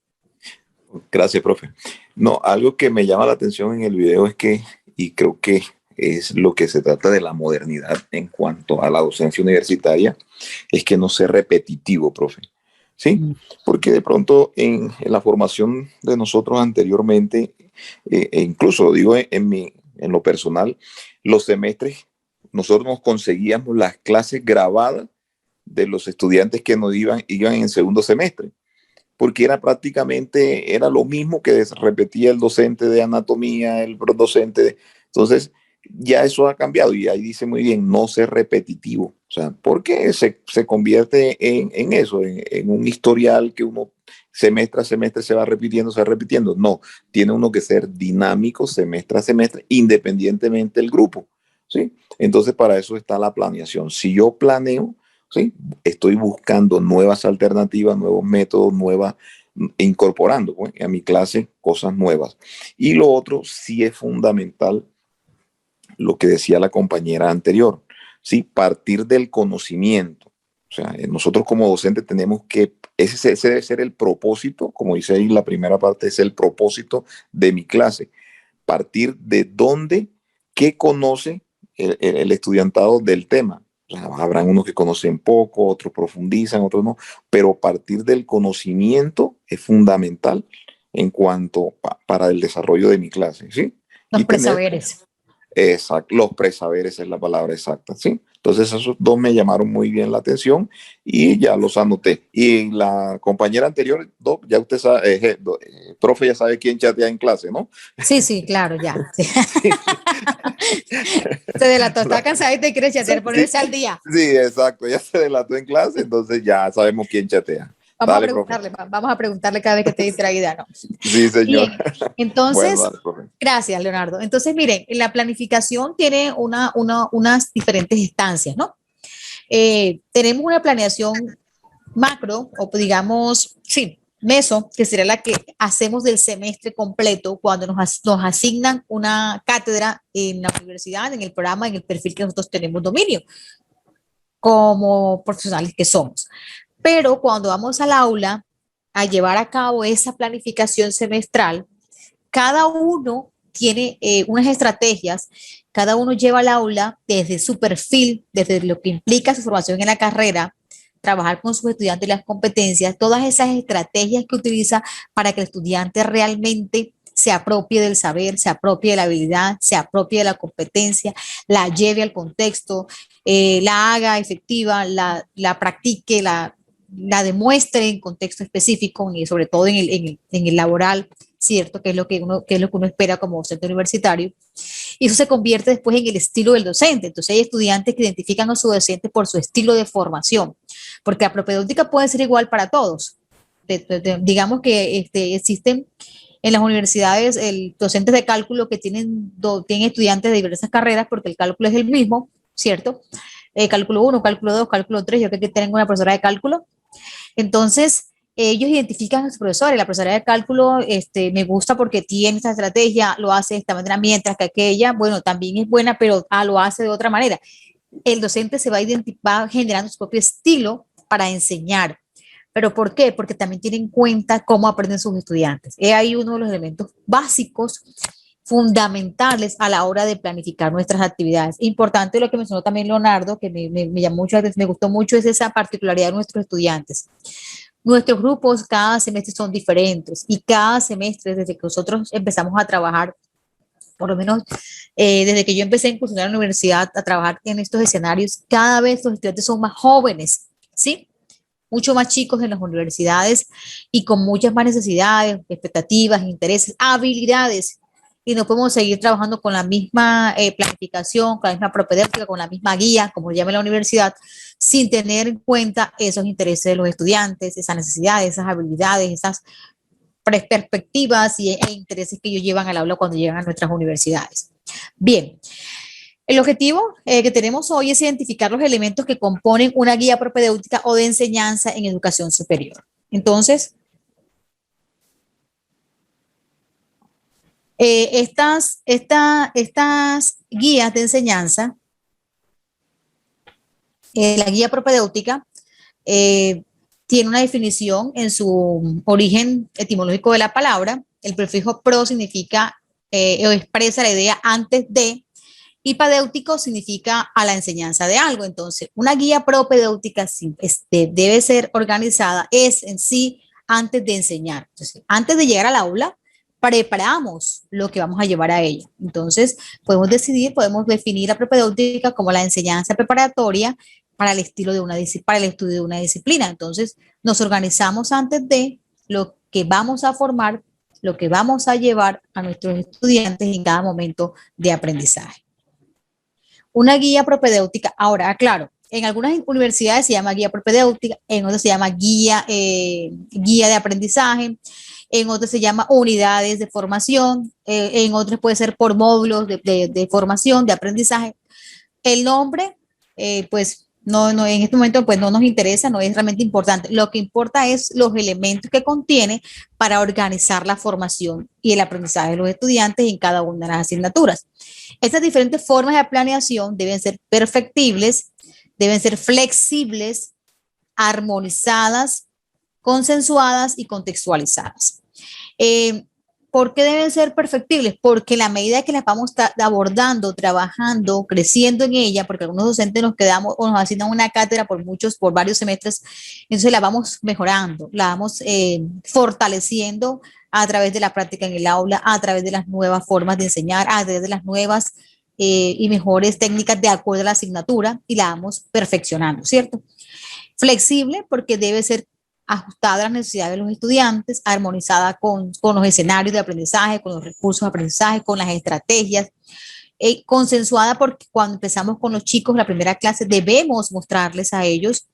Gracias, profe. No, algo que me llama la atención en el video es que, y creo que es lo que se trata de la modernidad en cuanto a la docencia universitaria, es que no sea repetitivo, profe. ¿Sí? Porque de pronto en la formación de nosotros anteriormente, e incluso digo en lo personal, los semestres, nosotros nos conseguíamos las clases grabadas de los estudiantes que nos iban en segundo semestre, porque era lo mismo que repetía el docente de anatomía, el docente entonces ya eso ha cambiado y ahí dice muy bien, no ser repetitivo, o sea, porque se convierte en eso, en un historial que uno semestre a semestre se va repitiendo, no, tiene uno que ser dinámico semestre a semestre, independientemente del grupo, ¿sí? Entonces para eso está la planeación. Si yo planeo, ¿sí? Estoy buscando nuevas alternativas, nuevos métodos, incorporando pues, a mi clase cosas nuevas. Y lo otro sí es fundamental, lo que decía la compañera anterior, ¿sí? Partir del conocimiento. O sea, nosotros como docentes tenemos que, ese debe ser el propósito, como dice ahí la primera parte, es el propósito de mi clase. Partir de dónde, qué conoce el estudiantado del tema. O sea, habrán unos que conocen poco, otros profundizan, otros no, pero partir del conocimiento es fundamental en cuanto para el desarrollo de mi clase, ¿sí? Los presaberes. Exacto, los presaberes es la palabra exacta, ¿sí? Entonces esos dos me llamaron muy bien la atención y ya los anoté. Y la compañera anterior, ya usted sabe, profe ya sabe quién chatea en clase, ¿no? Sí, claro, ya. Sí. Se delató, está cansadita y quiere chatear, ponerse al día. Sí, exacto, ya se delató en clase, entonces ya sabemos quién chatea. Vamos a preguntarle cada vez que esté distraída, ¿no? Sí, señor. Bien. Entonces, bueno, dale, gracias, Leonardo. Entonces, miren, la planificación tiene unas diferentes instancias, ¿no? Tenemos una planeación macro, o digamos, sí, meso, que sería la que hacemos del semestre completo cuando nos asignan una cátedra en la universidad, en el programa, en el perfil que nosotros tenemos dominio, como profesionales que somos. Pero cuando vamos al aula a llevar a cabo esa planificación semestral, cada uno tiene unas estrategias, cada uno lleva al aula desde su perfil, desde lo que implica su formación en la carrera, trabajar con sus estudiantes las competencias, todas esas estrategias que utiliza para que el estudiante realmente se apropie del saber, se apropie de la habilidad, se apropie de la competencia, la lleve al contexto, la haga efectiva, la practique, la demuestre en contexto específico y sobre todo en el laboral, ¿cierto? Que es lo que uno espera como docente universitario. Y eso se convierte después en el estilo del docente. Entonces hay estudiantes que identifican a su docente por su estilo de formación, porque la propedéutica puede ser igual para todos. Digamos que existen en las universidades docentes de cálculo que tienen estudiantes de diversas carreras porque el cálculo es el mismo, ¿cierto? Cálculo 1, cálculo 2, cálculo 3, yo creo que tengo una profesora de cálculo. Entonces, ellos identifican a su profesora y la profesora de cálculo me gusta porque tiene esta estrategia, lo hace de esta manera, mientras que aquella, bueno, también es buena, pero lo hace de otra manera. El docente se va generando su propio estilo para enseñar. ¿Pero por qué? Porque también tiene en cuenta cómo aprenden sus estudiantes. Es ahí uno de los elementos básicos, fundamentales a la hora de planificar nuestras actividades. Importante lo que mencionó también Leonardo, que me llamó mucho, me gustó mucho, es esa particularidad de nuestros estudiantes. Nuestros grupos cada semestre son diferentes y cada semestre, desde que nosotros empezamos a trabajar, por lo menos desde que yo empecé a incursionar en la universidad a trabajar en estos escenarios, cada vez los estudiantes son más jóvenes, ¿sí? Mucho más chicos en las universidades y con muchas más necesidades, expectativas, intereses, habilidades. Y no podemos seguir trabajando con la misma planificación, con la misma propedéutica, con la misma guía, como llame la universidad, sin tener en cuenta esos intereses de los estudiantes, esas necesidades, esas habilidades, esas perspectivas e intereses que ellos llevan al aula cuando llegan a nuestras universidades. Bien. El objetivo que tenemos hoy es identificar los elementos que componen una guía propedéutica o de enseñanza en educación superior. Entonces, estas guías de enseñanza, la guía propedéutica, tiene una definición en su origen etimológico de la palabra. El prefijo pro significa o expresa la idea antes de, y padéutico significa a la enseñanza de algo. Entonces, una guía propedéutica debe ser organizada, es en sí antes de enseñar. Entonces, antes de llegar al aula, preparamos lo que vamos a llevar a ella. Entonces, podemos definir la propedéutica como la enseñanza preparatoria para el estudio de una disciplina. Entonces, nos organizamos antes de lo que vamos a formar, lo que vamos a llevar a nuestros estudiantes en cada momento de aprendizaje. Una guía propedéutica, ahora, claro, en algunas universidades se llama guía propedéutica, en otras se llama guía de aprendizaje, en otras se llama unidades de formación, en otras puede ser por módulos de formación, de aprendizaje. El nombre, pues, no, en este momento pues no nos interesa, no es realmente importante. Lo que importa es los elementos que contiene para organizar la formación y el aprendizaje de los estudiantes en cada una de las asignaturas. Estas diferentes formas de planeación deben ser perfectibles, deben ser flexibles, armonizadas, consensuadas y contextualizadas. ¿Por qué deben ser perfectibles? Porque la medida que las vamos abordando, trabajando, creciendo en ella, porque algunos docentes nos quedamos o nos asignan una cátedra por varios semestres, entonces la vamos mejorando, la vamos fortaleciendo a través de la práctica en el aula, a través de las nuevas formas de enseñar, a través de las nuevas y mejores técnicas de acuerdo a la asignatura y la vamos perfeccionando, ¿cierto? Flexible porque debe ser ajustada a las necesidades de los estudiantes, armonizada con los escenarios de aprendizaje, con los recursos de aprendizaje, con las estrategias, consensuada porque cuando empezamos con los chicos la primera clase debemos mostrarles a ellos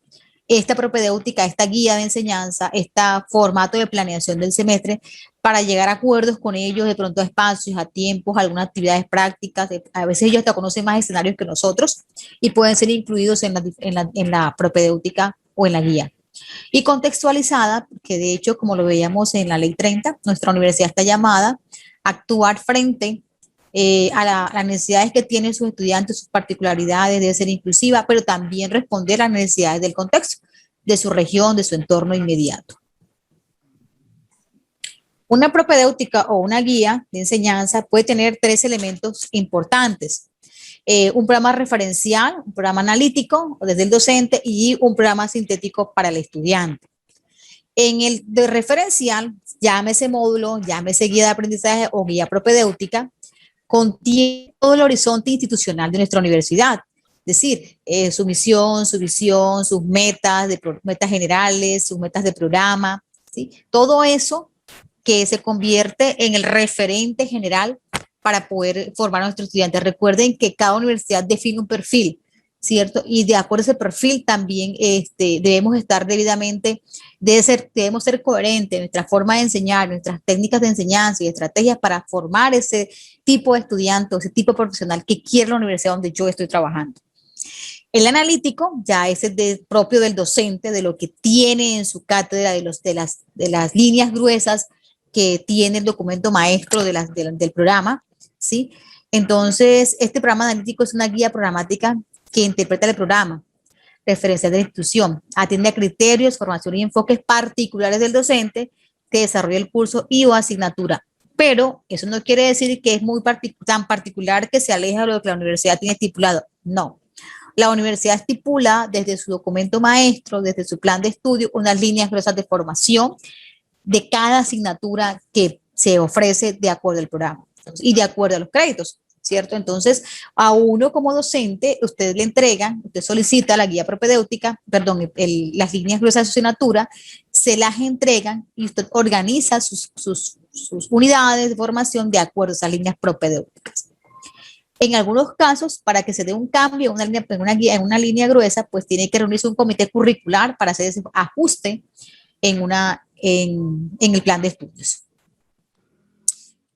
esta propedéutica, esta guía de enseñanza, este formato de planeación del semestre para llegar a acuerdos con ellos, de pronto a espacios, a tiempos, a algunas actividades prácticas. A veces ellos hasta conocen más escenarios que nosotros y pueden ser incluidos en la propedéutica o en la guía. Y contextualizada, que de hecho, como lo veíamos en la Ley 30, nuestra universidad está llamada a actuar frente a las necesidades que tienen sus estudiantes, sus particularidades, debe ser inclusiva, pero también responder a las necesidades del contexto, de su región, de su entorno inmediato. Una propedéutica o una guía de enseñanza puede tener tres elementos importantes. un programa referencial, un programa analítico desde el docente y un programa sintético para el estudiante. En el de referencial, llámese módulo, llámese guía de aprendizaje o guía propedéutica, contiene todo el horizonte institucional de nuestra universidad. Es decir, su misión, su visión, sus metas, metas generales, sus metas de programa, ¿sí? Todo eso que se convierte en el referente general para poder formar a nuestros estudiantes. Recuerden que cada universidad define un perfil, ¿cierto? Y de acuerdo a ese perfil también debemos estar debidamente, debemos ser coherentes en nuestra forma de enseñar, nuestras técnicas de enseñanza y estrategias para formar ese tipo de estudiante, ese tipo de profesional que quiere la universidad donde yo estoy trabajando. El analítico ya es el propio del docente, de lo que tiene en su cátedra, de las líneas gruesas que tiene el documento maestro del programa, ¿sí? Entonces, este programa analítico es una guía programática que interpreta el programa, referencias de la institución, atiende a criterios, formación y enfoques particulares del docente que desarrolla el curso y o asignatura. Pero eso no quiere decir que es tan particular que se aleja de lo que la universidad tiene estipulado. No. La universidad estipula desde su documento maestro, desde su plan de estudio, unas líneas gruesas de formación de cada asignatura que se ofrece de acuerdo al programa y de acuerdo a los créditos, ¿cierto? Entonces, a uno como docente, usted le entrega, usted solicita la guía propedéutica, perdón, las líneas gruesas de su asignatura, se las entregan y usted organiza sus unidades de formación de acuerdo a esas líneas propedéuticas. En algunos casos, para que se dé un cambio en una línea gruesa, pues tiene que reunirse un comité curricular para hacer ese ajuste en el plan de estudios.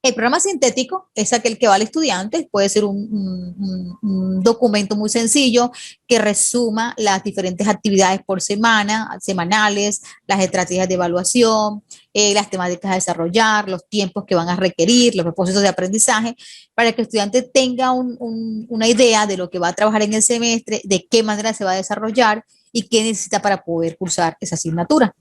El programa sintético es aquel que va al estudiante, puede ser un documento muy sencillo que resuma las diferentes actividades por semana, semanales, las estrategias de evaluación, las temáticas a desarrollar, los tiempos que van a requerir, los propósitos de aprendizaje, para que el estudiante tenga una idea de lo que va a trabajar en el semestre, de qué manera se va a desarrollar y qué necesita para poder cursar esa asignatura.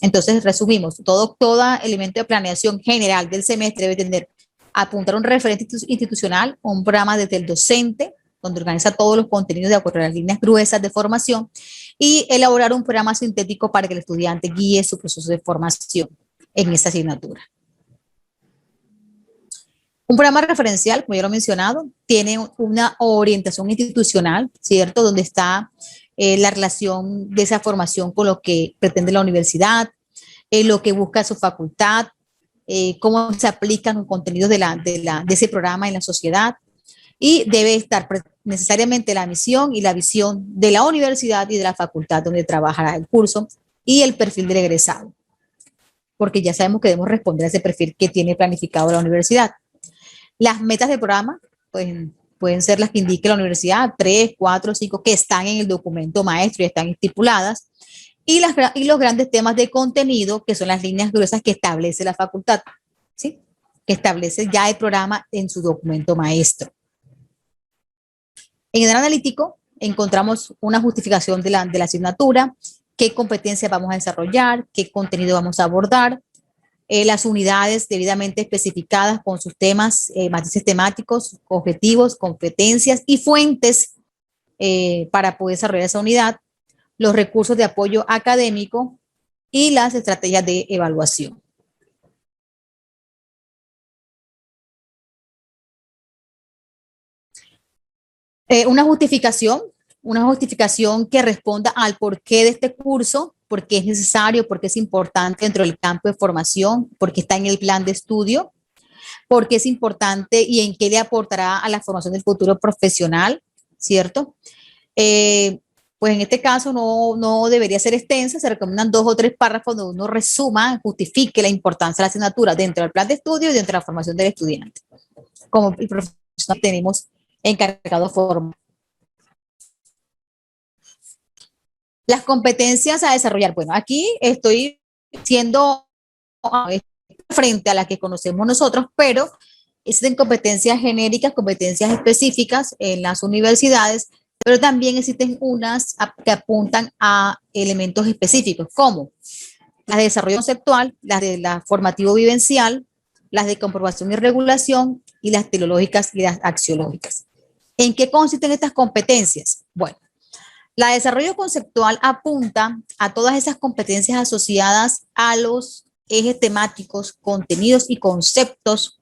Entonces, resumimos, todo elemento de planeación general del semestre debe apuntar a un referente institucional, un programa desde el docente, donde organiza todos los contenidos de acuerdo a las líneas gruesas de formación, y elaborar un programa sintético para que el estudiante guíe su proceso de formación en esa asignatura. Un programa referencial, como ya lo he mencionado, tiene una orientación institucional, ¿cierto? Donde está la relación de esa formación con lo que pretende la universidad, lo que busca su facultad, cómo se aplican los contenidos de ese programa en la sociedad, y debe estar necesariamente la misión y la visión de la universidad y de la facultad donde trabajará el curso y el perfil del egresado, porque ya sabemos que debemos responder a ese perfil que tiene planificado la universidad. Las metas del programa pueden ser las que indique la universidad, 3, 4, 5, que están en el documento maestro y están estipuladas, y los grandes temas de contenido, que son las líneas gruesas que establece la facultad, ¿sí? Que establece ya el programa en su documento maestro. En el analítico encontramos una justificación de la asignatura, qué competencias vamos a desarrollar, qué contenido vamos a abordar, las unidades debidamente especificadas con sus temas, matices temáticos, objetivos, competencias y fuentes para poder desarrollar esa unidad, los recursos de apoyo académico y las estrategias de evaluación. Una justificación que responda al porqué de este curso, por qué es necesario, por qué es importante dentro del campo de formación, por qué está en el plan de estudio, por qué es importante y en qué le aportará a la formación del futuro profesional, ¿cierto? Pues en este caso no debería ser extensa, se recomiendan 2 o 3 párrafos donde uno resuma, justifique la importancia de la asignatura dentro del plan de estudio y dentro de la formación del estudiante. Como el profesor tenemos encargado de formar. Las competencias a desarrollar. Bueno, aquí estoy siendo frente a las que conocemos nosotros, pero existen competencias genéricas, competencias específicas en las universidades, pero también existen unas que apuntan a elementos específicos, como las de desarrollo conceptual, las de la formativo vivencial, las de comprobación y regulación, y las teleológicas y las axiológicas. ¿En qué consisten estas competencias? Bueno, la de desarrollo conceptual apunta a todas esas competencias asociadas a los ejes temáticos, contenidos y conceptos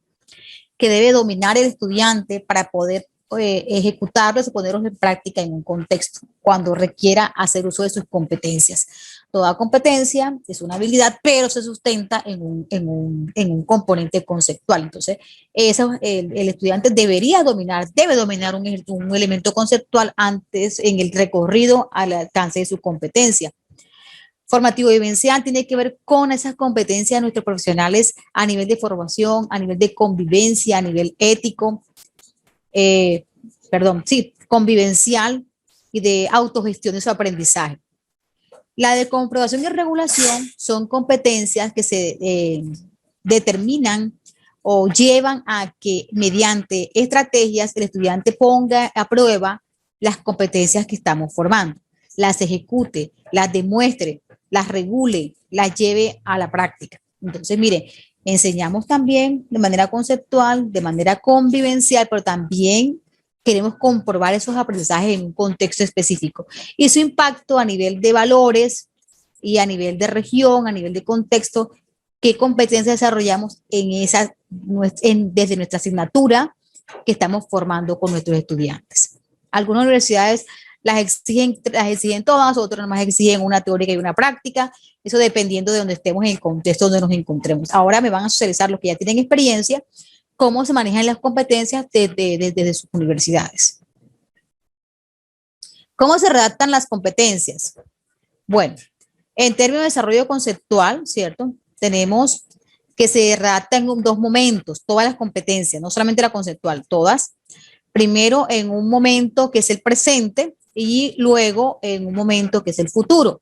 que debe dominar el estudiante para poder ejecutarlos y ponerlos en práctica en un contexto, cuando requiera hacer uso de sus competencias. Toda competencia es una habilidad, pero se sustenta en un componente conceptual. Entonces, el estudiante debe dominar un elemento conceptual antes en el recorrido al alcance de su competencia. Formativo vivencial tiene que ver con esas competencias de nuestros profesionales a nivel de formación, a nivel de convivencia, a nivel ético, convivencial y de autogestión de su aprendizaje. La de comprobación y regulación son competencias que se determinan o llevan a que mediante estrategias el estudiante ponga a prueba las competencias que estamos formando, las ejecute, las demuestre, las regule, las lleve a la práctica. Entonces, mire, enseñamos también de manera conceptual, de manera convivencial, pero también queremos comprobar esos aprendizajes en un contexto específico y su impacto a nivel de valores y a nivel de región, a nivel de contexto, qué competencias desarrollamos desde nuestra asignatura que estamos formando con nuestros estudiantes. Algunas universidades las exigen todas, otras nomás exigen una teórica y una práctica, eso dependiendo de donde estemos en el contexto donde nos encontremos. Ahora me van a socializar los que ya tienen experiencia, cómo se manejan las competencias desde sus universidades. ¿Cómo se redactan las competencias? Bueno, en términos de desarrollo conceptual, ¿cierto? Tenemos que se redactan en dos momentos, todas las competencias, no solamente la conceptual, todas. Primero en un momento que es el presente y luego en un momento que es el futuro.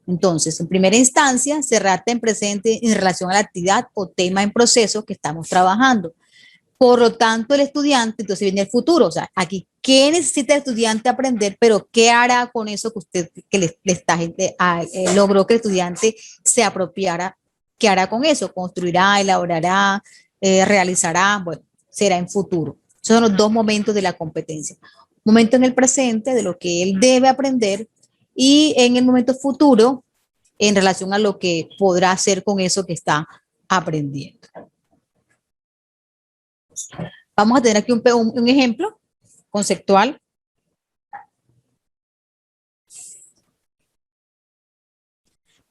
Entonces, en primera instancia, se redacta en presente en relación a la actividad o tema en proceso que estamos trabajando. Por lo tanto, el estudiante, entonces viene el futuro, o sea, aquí, ¿qué necesita el estudiante aprender? Pero, ¿qué hará con eso que usted logró que el estudiante se apropiara? ¿Qué hará con eso? ¿Construirá, elaborará, realizará? Bueno, será en futuro. Esos son los dos momentos de la competencia. Momento en el presente de lo que él debe aprender y en el momento futuro en relación a lo que podrá hacer con eso que está aprendiendo. Vamos a tener aquí un ejemplo conceptual.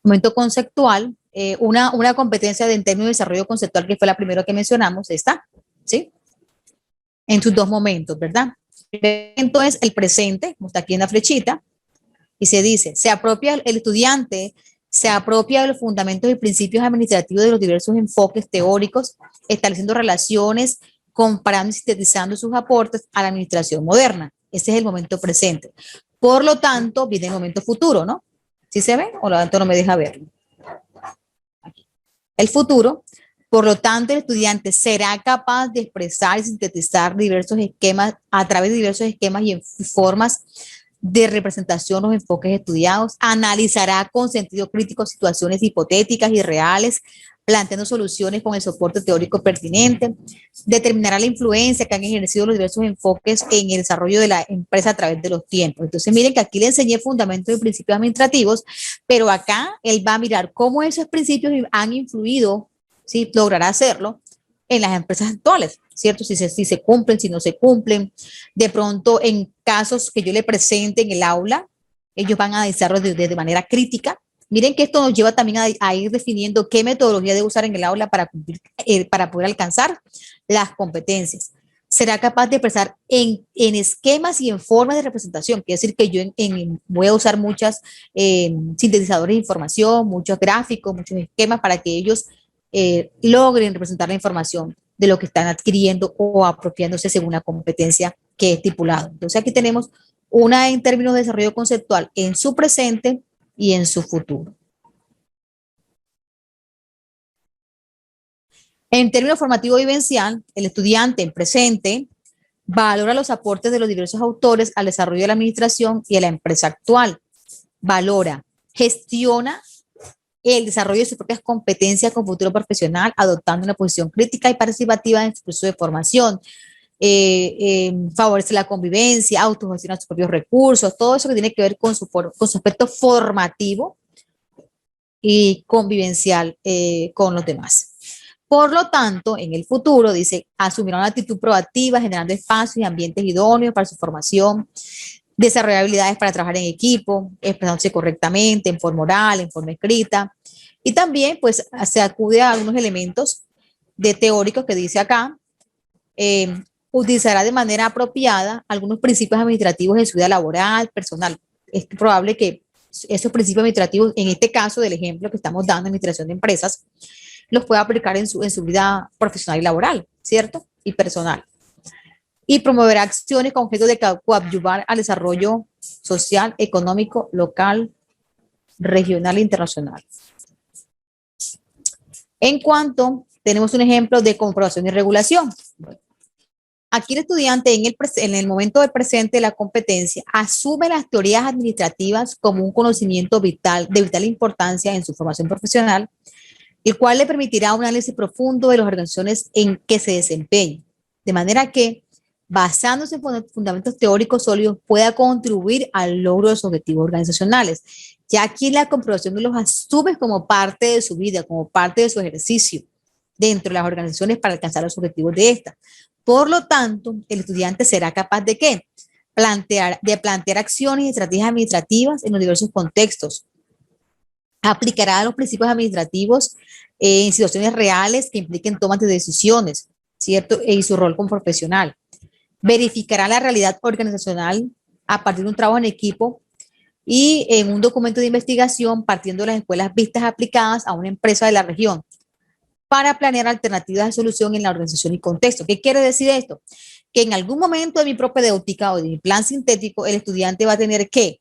Momento conceptual, una competencia de términos de desarrollo conceptual que fue la primera que mencionamos, esta, ¿sí? En sus dos momentos, ¿verdad? Entonces, el presente, como está aquí en la flechita, y se dice, el estudiante se apropia de los fundamentos y principios administrativos de los diversos enfoques teóricos, estableciendo relaciones, comparando y sintetizando sus aportes a la administración moderna. Ese es el momento presente. Por lo tanto, viene el momento futuro, ¿no? ¿Sí se ve? O lo tanto no me deja verlo. Aquí. El futuro, por lo tanto, el estudiante será capaz de expresar y sintetizar diversos esquemas, a través de diversos esquemas y formas de representación los enfoques estudiados, analizará con sentido crítico situaciones hipotéticas y reales, planteando soluciones con el soporte teórico pertinente, determinará la influencia que han ejercido los diversos enfoques en el desarrollo de la empresa a través de los tiempos. Entonces, miren que aquí le enseñé fundamentos y principios administrativos, pero acá él va a mirar cómo esos principios han influido, ¿sí? Logrará hacerlo en las empresas actuales, ¿cierto? Si se cumplen, si no se cumplen. De pronto, en casos que yo le presente en el aula, ellos van a analizarlo de manera crítica. Miren que esto nos lleva también a ir definiendo qué metodología debe usar en el aula para poder alcanzar las competencias. Será capaz de expresar en esquemas y en formas de representación, quiere decir que yo voy a usar muchos sintetizadores de información, muchos gráficos, muchos esquemas para que ellos logren representar la información de lo que están adquiriendo o apropiándose según la competencia que he estipulado. Entonces aquí tenemos una en términos de desarrollo conceptual en su presente y en su futuro. En términos formativo vivencial, el estudiante en presente valora los aportes de los diversos autores al desarrollo de la administración y de la empresa actual. Valora, gestiona el desarrollo de sus propias competencias con futuro profesional, adoptando una posición crítica y participativa en su proceso de formación. Favorece la convivencia, autogestiona sus propios recursos, todo eso que tiene que ver con su aspecto formativo y convivencial con los demás. Por lo tanto, en el futuro, dice, asumirá una actitud proactiva, generando espacios y ambientes idóneos para su formación, desarrollar habilidades para trabajar en equipo, expresándose correctamente, en forma oral, en forma escrita, y también, pues, se acude a algunos elementos de teóricos que dice acá, utilizará de manera apropiada algunos principios administrativos de su vida laboral, personal. Es probable que esos principios administrativos, en este caso del ejemplo que estamos dando, administración de empresas, los pueda aplicar en su vida profesional y laboral, ¿cierto? Y personal. Y promoverá acciones con objeto de coadyuvar al desarrollo social, económico, local, regional e internacional. En cuanto, tenemos un ejemplo de comprobación y regulación. Aquí el estudiante en el momento del presente de la competencia asume las teorías administrativas como un conocimiento vital, de vital importancia en su formación profesional, el cual le permitirá un análisis profundo de las organizaciones en que se desempeña, de manera que, basándose en fundamentos teóricos sólidos, pueda contribuir al logro de sus objetivos organizacionales. Ya aquí la comprobación los asume como parte de su vida, como parte de su ejercicio dentro de las organizaciones para alcanzar los objetivos de estas. Por lo tanto, el estudiante será capaz de ¿qué? Plantear acciones y estrategias administrativas en los diversos contextos. Aplicará los principios administrativos en situaciones reales que impliquen tomas de decisiones, ¿cierto? Y su rol como profesional. Verificará la realidad organizacional a partir de un trabajo en equipo y en un documento de investigación partiendo de las escuelas vistas aplicadas a una empresa de la región para planear alternativas de solución en la organización y contexto. ¿Qué quiere decir esto? Que en algún momento de mi propedéutica o de mi plan sintético, el estudiante va a tener que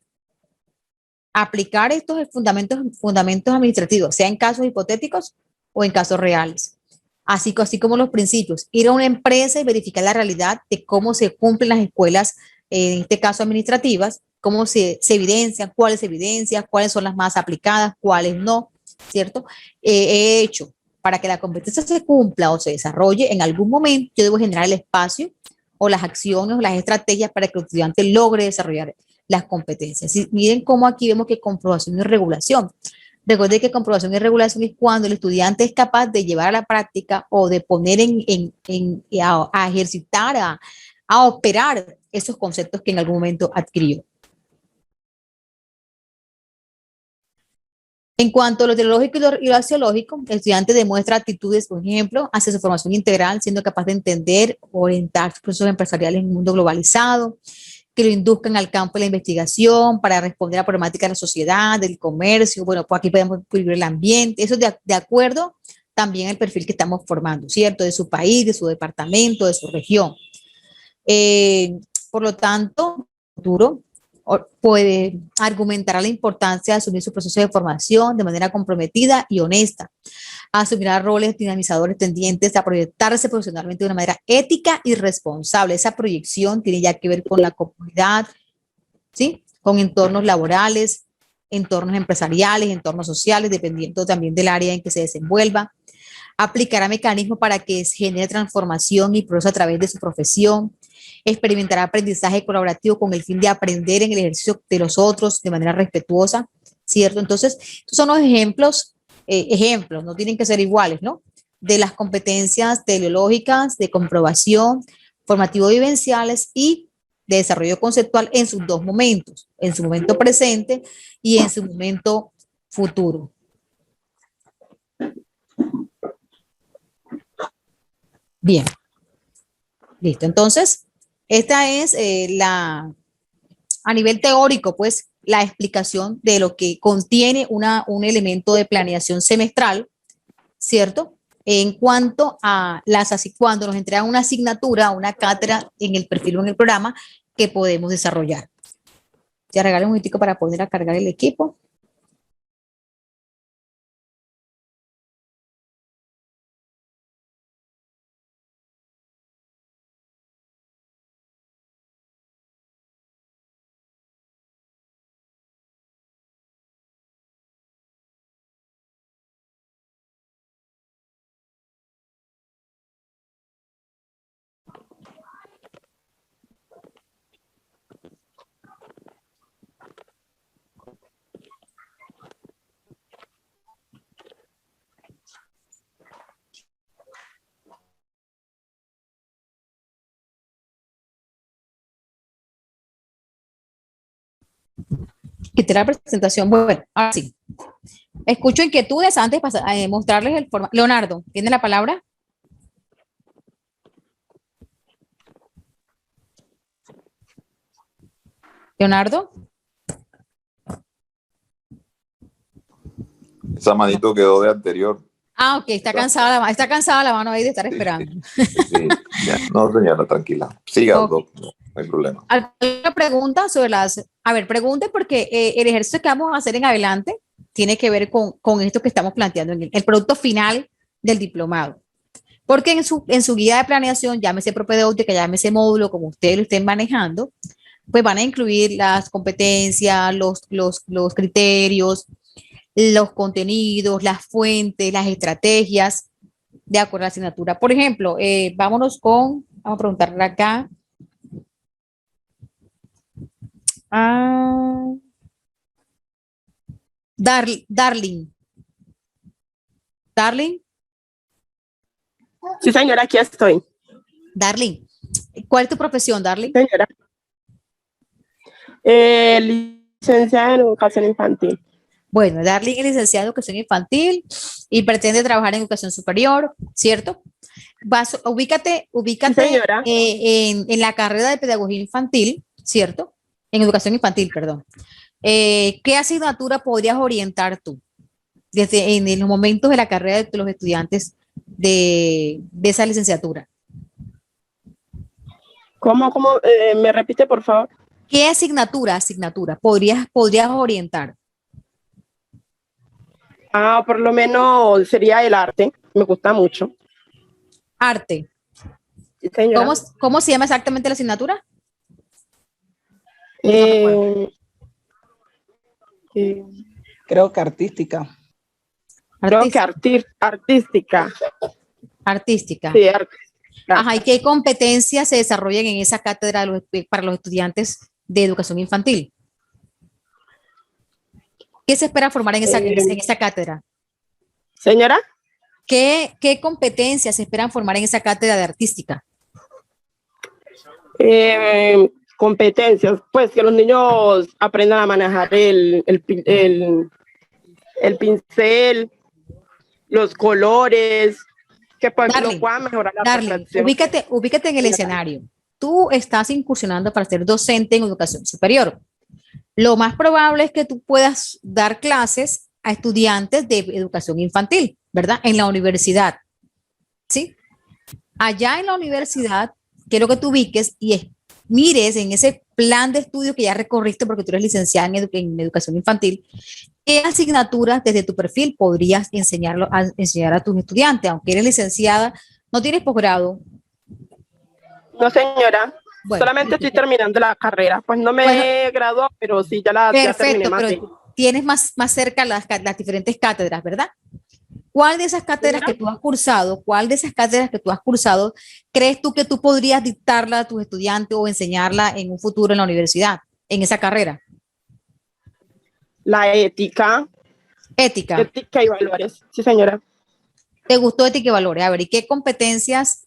aplicar estos fundamentos administrativos, sea en casos hipotéticos o en casos reales. Así como los principios, ir a una empresa y verificar la realidad de cómo se cumplen las escuelas, en este caso administrativas, cómo se evidencian, cuáles son las más aplicadas, cuáles no, ¿cierto? He hecho para que la competencia se cumpla o se desarrolle en algún momento, yo debo generar el espacio o las acciones o las estrategias para que el estudiante logre desarrollar las competencias. Y miren cómo aquí vemos que comprobación y regulación. Recuerden que comprobación y regulación es cuando el estudiante es capaz de llevar a la práctica o de poner a ejercitar, a operar esos conceptos que en algún momento adquirió. En cuanto a lo teológico y lo axiológico, el estudiante demuestra actitudes, por ejemplo, hacia su formación integral, siendo capaz de entender, orientar procesos empresariales en un mundo globalizado, que lo induzcan al campo de la investigación para responder a problemáticas de la sociedad, del comercio. Bueno, pues aquí podemos vivir el ambiente. Eso de acuerdo también al perfil que estamos formando, ¿cierto? De su país, de su departamento, de su región. Por lo tanto, futuro puede argumentar la importancia de asumir su proceso de formación de manera comprometida y honesta, asumirá roles dinamizadores tendientes a proyectarse profesionalmente de una manera ética y responsable. Esa proyección tiene ya que ver con la comunidad, ¿sí? Con entornos laborales, entornos empresariales, entornos sociales, dependiendo también del área en que se desenvuelva. Aplicará mecanismos para que se genere transformación y progreso a través de su profesión. Experimentará aprendizaje colaborativo con el fin de aprender en el ejercicio de los otros de manera respetuosa, ¿cierto? Entonces, estos son los ejemplos, no tienen que ser iguales, ¿no? De las competencias teleológicas, de comprobación, formativo-vivenciales y de desarrollo conceptual en sus dos momentos, en su momento presente y en su momento futuro. Bien, listo. Entonces, esta es a nivel teórico, pues, la explicación de lo que contiene un elemento de planeación semestral, ¿cierto? En cuanto a cuando nos entregan una asignatura, una cátedra en el perfil o en el programa que podemos desarrollar. Ya regalo un momentico para poner a cargar el equipo. Quité la presentación. Bueno, ahora sí. Escucho inquietudes antes de mostrarles el formato. Leonardo, ¿tiene la palabra? Leonardo. Esa manito quedó de anterior. Ah, ok, está cansada la mano ahí de estar esperando. Sí, ya. No, señora, tranquila. Siga, Ok. doc, no hay problema. ¿Alguna pregunta sobre las... A ver, pregunte porque el ejercicio que vamos a hacer en adelante tiene que ver con esto que estamos planteando en el producto final del diplomado. Porque en su guía de planeación, llámese propedéutica, llámese módulo, como ustedes lo estén manejando, pues van a incluir las competencias, los criterios, los contenidos, las fuentes, las estrategias de acuerdo a la asignatura. Por ejemplo, vamos a preguntarle acá. Darling. Darling. Sí, señora, aquí estoy. Darling, ¿cuál es tu profesión, Darling? Señora. Licenciada en educación infantil. Bueno, Darling es licenciada en educación infantil y pretende trabajar en educación superior, ¿cierto? Ubícate en la carrera de pedagogía infantil, ¿cierto? En educación infantil, perdón. ¿Qué asignatura podrías orientar tú desde en los momentos de la carrera de los estudiantes de esa licenciatura? ¿Cómo? ¿Me repite, por favor? ¿Qué asignatura podrías orientar? Por lo menos sería el arte. Me gusta mucho. Arte. Sí, señora. ¿Cómo se llama exactamente la asignatura? Creo que artística. Creo que artística. Artística. Sí, artística. Ajá, ¿y qué competencias se desarrollan en esa cátedra para los estudiantes de educación infantil? ¿Qué se espera formar en esa cátedra? Señora. ¿Qué competencias se esperan formar en esa cátedra de artística? Competencias, pues que los niños aprendan a manejar el pincel, los colores, que pues lo puedan mejorar la percepción. Ubícate en el escenario. Tú estás incursionando para ser docente en educación superior. Lo más probable es que tú puedas dar clases a estudiantes de educación infantil, ¿verdad? En la universidad, ¿sí? Allá en la universidad, quiero que tú ubiques y mires en ese plan de estudio que ya recorriste porque tú eres licenciada en educación infantil, ¿qué asignaturas desde tu perfil podrías enseñar a tus estudiantes? Aunque eres licenciada, ¿no tienes posgrado? No, señora. Bueno, solamente estoy terminando la carrera. Pues no me he graduado, pero sí ya terminé más. Pero tienes más cerca las diferentes cátedras, ¿verdad? ¿Cuál de esas cátedras que tú has cursado, crees tú que tú podrías dictarla a tus estudiantes o enseñarla en un futuro en la universidad, en esa carrera? La ética. Ética. Ética y valores. Sí, señora. ¿Te gustó ética y valores? A ver, ¿y qué competencias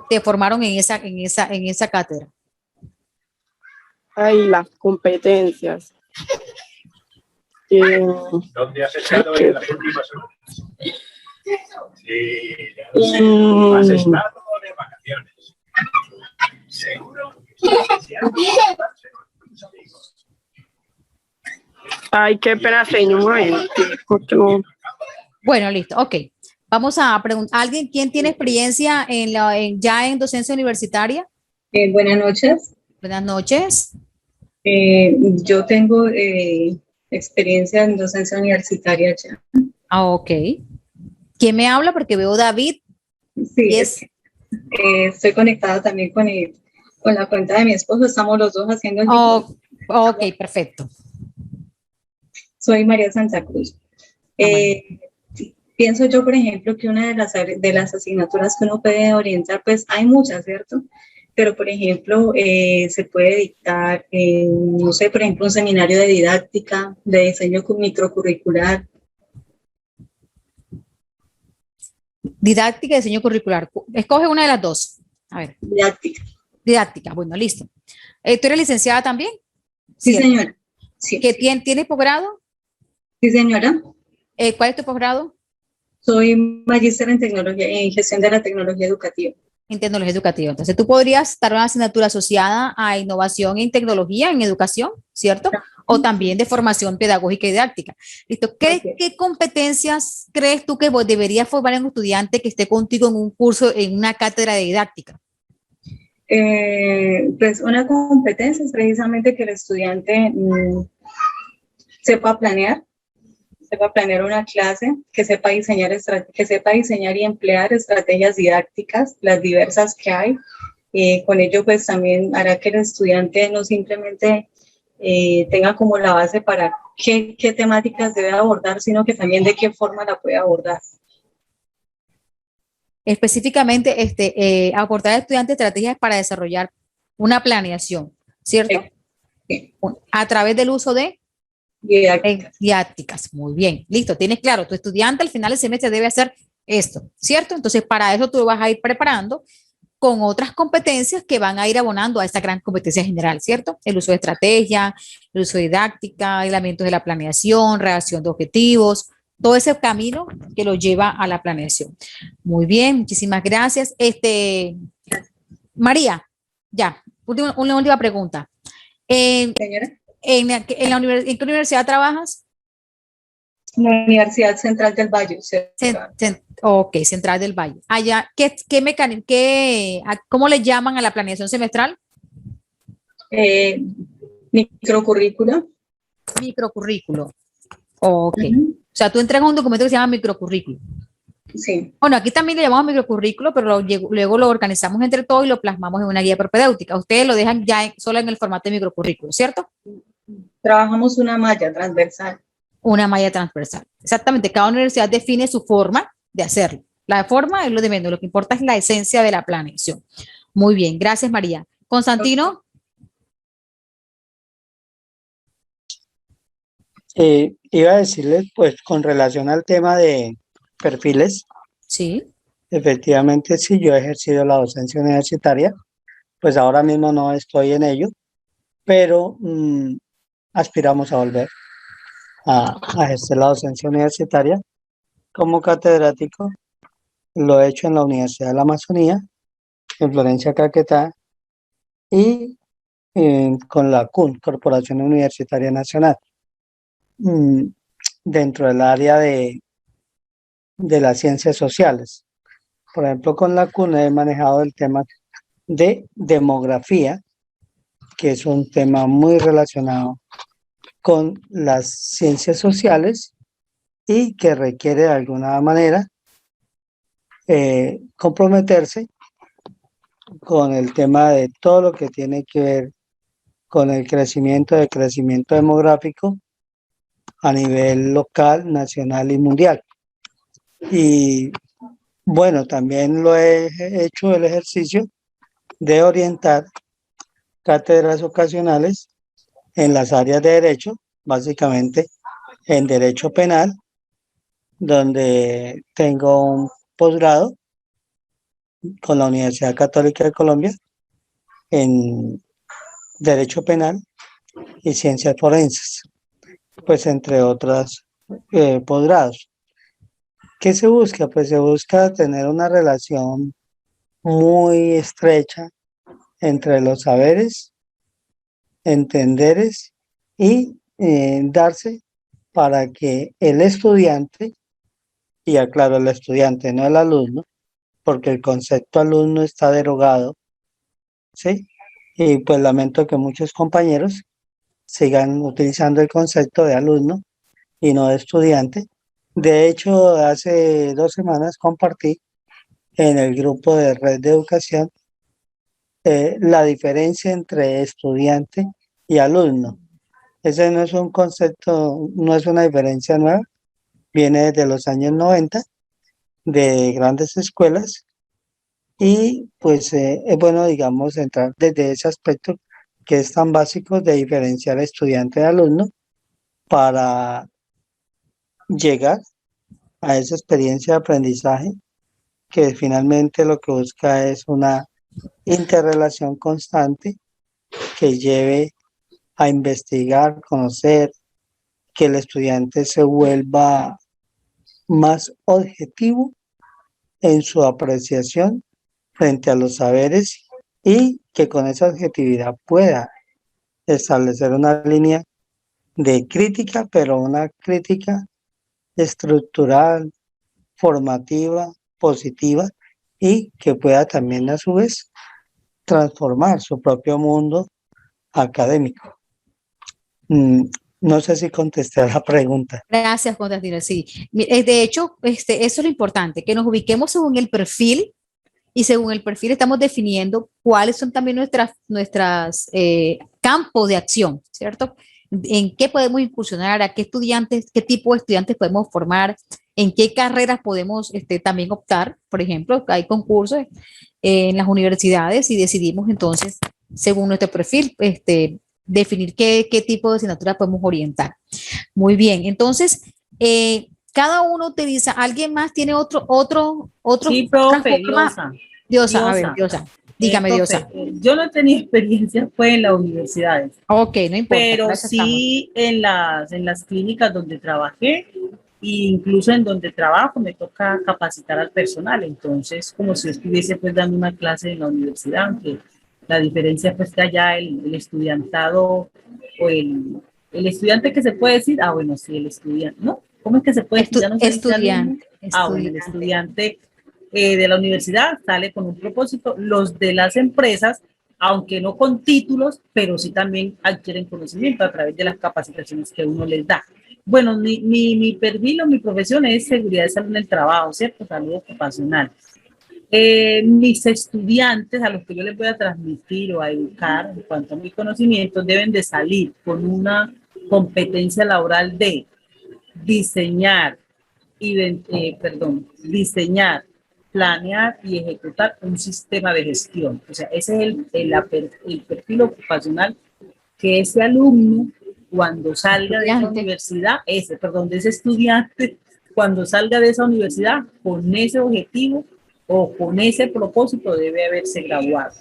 te formaron en esa cátedra? Ay, las competencias. ¿Dónde has estado en las últimas horas? Sí, has estado de vacaciones. Seguro. Ay, qué pena, señor. Bueno, listo, ok. Vamos a preguntar, ¿alguien quién tiene experiencia ya en docencia universitaria? Buenas noches. Buenas noches. Yo tengo experiencia en docencia universitaria ya. Ok. ¿Quién me habla? Porque veo David. Sí, estoy conectada también con la cuenta de mi esposo. Estamos los dos haciendo el ok, perfecto. Soy María Santa Cruz. Pienso yo, por ejemplo, que una de las asignaturas que uno puede orientar, pues hay muchas, ¿cierto? Pero, por ejemplo, se puede dictar, no sé, por ejemplo, un seminario de didáctica, de diseño microcurricular. Didáctica y diseño curricular. Escoge una de las dos. A ver. Didáctica. Didáctica, bueno, listo. ¿Tú eres licenciada también? Sí, señora. Sí. ¿Tienes posgrado? Sí, señora. ¿Cuál es tu posgrado? Soy magíster en tecnología, en gestión de la tecnología educativa. En tecnología educativa. Entonces, tú podrías dar una asignatura asociada a innovación en tecnología, en educación, ¿cierto? O también de formación pedagógica y didáctica. ¿Listo? ¿Qué competencias crees tú que vos deberías formar en un estudiante que esté contigo en un curso, en una cátedra de didáctica? Pues una competencia es precisamente que el estudiante sepa planear una clase, que sepa diseñar y emplear estrategias didácticas, las diversas que hay. Con ello, pues también hará que el estudiante no simplemente tenga como la base para qué temáticas debe abordar, sino que también de qué forma la puede abordar. Específicamente, aportar al estudiante estrategias para desarrollar una planeación, ¿cierto? Sí. A través del uso de didácticas. Muy bien, listo, tienes claro, tu estudiante al final del semestre debe hacer esto, ¿cierto? Entonces, para eso tú vas a ir preparando con otras competencias que van a ir abonando a esta gran competencia general, ¿cierto? El uso de estrategia, el uso de didáctica, elementos de la planeación, redacción de objetivos, todo ese camino que lo lleva a la planeación. Muy bien, muchísimas gracias. María, ya, una última pregunta. Señora. ¿En qué universidad trabajas? La Universidad Central del Valle. Ok, Central del Valle. Allá, ¿cómo le llaman a la planeación semestral? Microcurrículo. Microcurrículo. Ok. O sea, tú entregas un documento que se llama microcurrículo. Sí. Bueno, aquí también le llamamos microcurrículo, pero luego lo organizamos entre todos y lo plasmamos en una guía propedéutica. Ustedes lo dejan ya solo en el formato de microcurrículo, ¿cierto? Trabajamos una malla transversal. Una malla transversal. Exactamente. Cada universidad define su forma de hacerlo. La forma es lo de menos. Lo que importa es la esencia de la planeación. Muy bien. Gracias, María. Constantino. Iba a decirles, pues, con relación al tema de perfiles. Sí. Efectivamente, sí, yo he ejercido la docencia universitaria, pues ahora mismo no estoy en ello, pero aspiramos a volver a ejercer la docencia universitaria como catedrático. Lo he hecho en la Universidad de la Amazonía, en Florencia, Caquetá, y con la CUN, Corporación Universitaria Nacional, dentro del área de las ciencias sociales. Por ejemplo, con la CUN he manejado el tema de demografía, que es un tema muy relacionado con las ciencias sociales y que requiere de alguna manera comprometerse con el tema de todo lo que tiene que ver con el crecimiento demográfico a nivel local, nacional y mundial. Y bueno, también lo he hecho el ejercicio de orientar cátedras ocasionales en las áreas de derecho, básicamente en derecho penal, donde tengo un posgrado con la Universidad Católica de Colombia en derecho penal y ciencias forenses, pues entre otros posgrados. ¿Qué se busca? Pues se busca tener una relación muy estrecha entre los saberes, entenderes y darse para que el estudiante, y aclaro, el estudiante, no el alumno, porque el concepto alumno está derogado, ¿sí? Y pues lamento que muchos compañeros sigan utilizando el concepto de alumno y no de estudiante. De hecho, hace 2 semanas compartí en el grupo de Red de Educación la diferencia entre estudiante y alumno. Ese no es un concepto, no es una diferencia nueva, viene desde los años 90 de grandes escuelas y pues es bueno, digamos, entrar desde ese aspecto que es tan básico de diferenciar estudiante de alumno para llegar a esa experiencia de aprendizaje que finalmente lo que busca es una interrelación constante que lleve a investigar, conocer, que el estudiante se vuelva más objetivo en su apreciación frente a los saberes y que con esa objetividad pueda establecer una línea de crítica, pero una crítica estructural, formativa, positiva y que pueda también a su vez transformar su propio mundo académico. No sé si contesté a la pregunta. Gracias, Constantino. Sí, de hecho, eso es lo importante, que nos ubiquemos según el perfil y según el perfil estamos definiendo cuáles son también nuestras campos de acción, ¿cierto? En qué podemos incursionar, a qué estudiantes, qué tipo de estudiantes podemos formar, en qué carreras podemos también optar. Por ejemplo, hay concursos en las universidades y decidimos entonces, según nuestro perfil, definir qué tipo de asignatura podemos orientar. Muy bien, entonces, cada uno utiliza, ¿alguien más tiene otro? Sí, profe, Diosa, a ver, Diosa. Dígame, profe, Diosa. Yo no he tenido experiencia pues en las universidades. Ok, no importa. Pero sí en las clínicas donde trabajé e incluso en donde trabajo me toca capacitar al personal. Entonces, como si estuviese pues dando una clase en la universidad, aunque la diferencia pues que allá el estudiantado o el estudiante que se puede decir, bueno, sí, el estudiante, ¿no? ¿Cómo es que se puede decir? Ya no se dice alumno. Bueno, el estudiante de la universidad sale con un propósito, los de las empresas, aunque no con títulos, pero sí también adquieren conocimiento a través de las capacitaciones que uno les da. Bueno, mi perfil o mi profesión es seguridad de salud en el trabajo, ¿cierto? Salud ocupacional. Mis estudiantes a los que yo les voy a transmitir o a educar en cuanto a mi conocimiento deben de salir con una competencia laboral de diseñar, planear y ejecutar un sistema de gestión. O sea, ese es el perfil ocupacional que ese alumno, cuando salga de esa universidad, de ese estudiante, cuando salga de esa universidad, con ese objetivo o con ese propósito debe haberse graduado.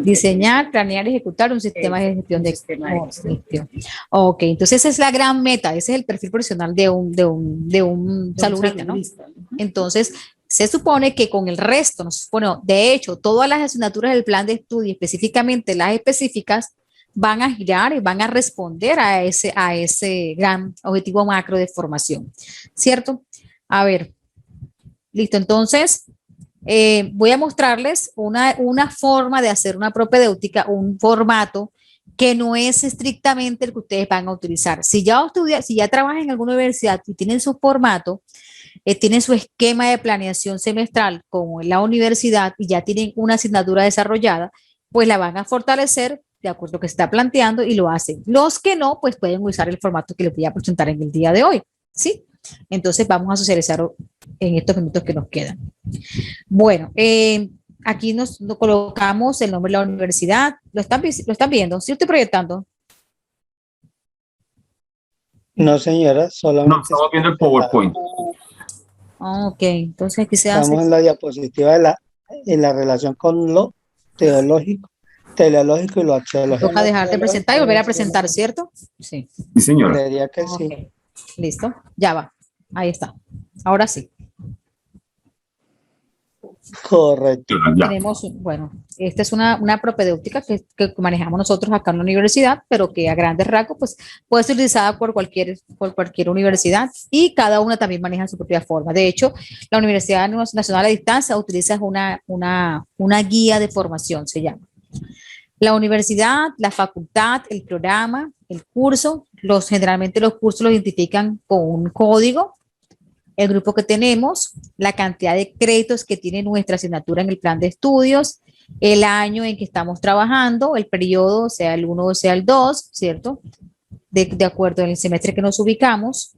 Diseñar, planear y ejecutar un sistema de gestión de gestión. Ok, entonces esa es la gran meta, ese es el perfil profesional de un saludista, ¿no? Entonces, se supone que con el resto, bueno, de hecho, todas las asignaturas del plan de estudio, específicamente las específicas, van a girar y van a responder a ese gran objetivo macro de formación, ¿cierto? A ver, listo, entonces voy a mostrarles una forma de hacer una propedéutica, un formato que no es estrictamente el que ustedes van a utilizar. Si ya trabajan en alguna universidad y tienen su formato, tienen su esquema de planeación semestral como en la universidad y ya tienen una asignatura desarrollada, pues la van a fortalecer de acuerdo a lo que se está planteando y lo hacen. Los que no, pues pueden usar el formato que les voy a presentar en el día de hoy, ¿sí? Entonces vamos a socializar en estos minutos que nos quedan. Bueno, aquí nos colocamos el nombre de la universidad. ¿Lo están viendo? ¿Sí lo estoy proyectando? No, señora, solamente... No, estamos viendo el PowerPoint. Ok, entonces aquí se hace... Estamos en la diapositiva en la relación con lo teleológico y lo axiológico. Toca dejar de presentar y volver a presentar, ¿cierto? Sí. Sí, señora. Creería que Okay. sí. Listo, ya va. Ahí está. Ahora sí. Correcto. Tenemos, bueno, esta es una propedéutica que manejamos nosotros acá en la universidad, pero que a grandes rasgos pues, puede ser utilizada por cualquier universidad y cada una también maneja su propia forma. De hecho, la Universidad Nacional a Distancia utiliza una guía de formación, se llama. La universidad, la facultad, el programa, el curso, generalmente los cursos los identifican con un código, el grupo que tenemos, la cantidad de créditos que tiene nuestra asignatura en el plan de estudios, el año en que estamos trabajando, el periodo, sea el 1 o sea el 2, ¿cierto? De acuerdo al semestre que nos ubicamos.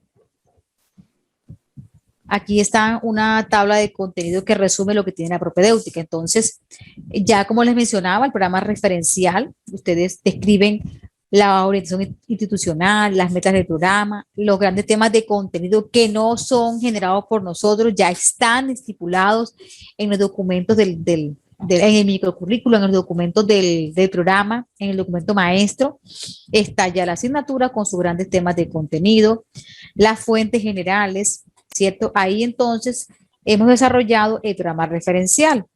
Aquí está una tabla de contenido que resume lo que tiene la propedéutica. Entonces, ya como les mencionaba, el programa referencial, ustedes describen la orientación institucional, las metas del programa, los grandes temas de contenido que no son generados por nosotros, ya están estipulados en los documentos del en el microcurrículo, en el documento del programa, en el documento maestro, está ya la asignatura con sus grandes temas de contenido, las fuentes generales, ¿cierto? Ahí entonces hemos desarrollado el programa referencial.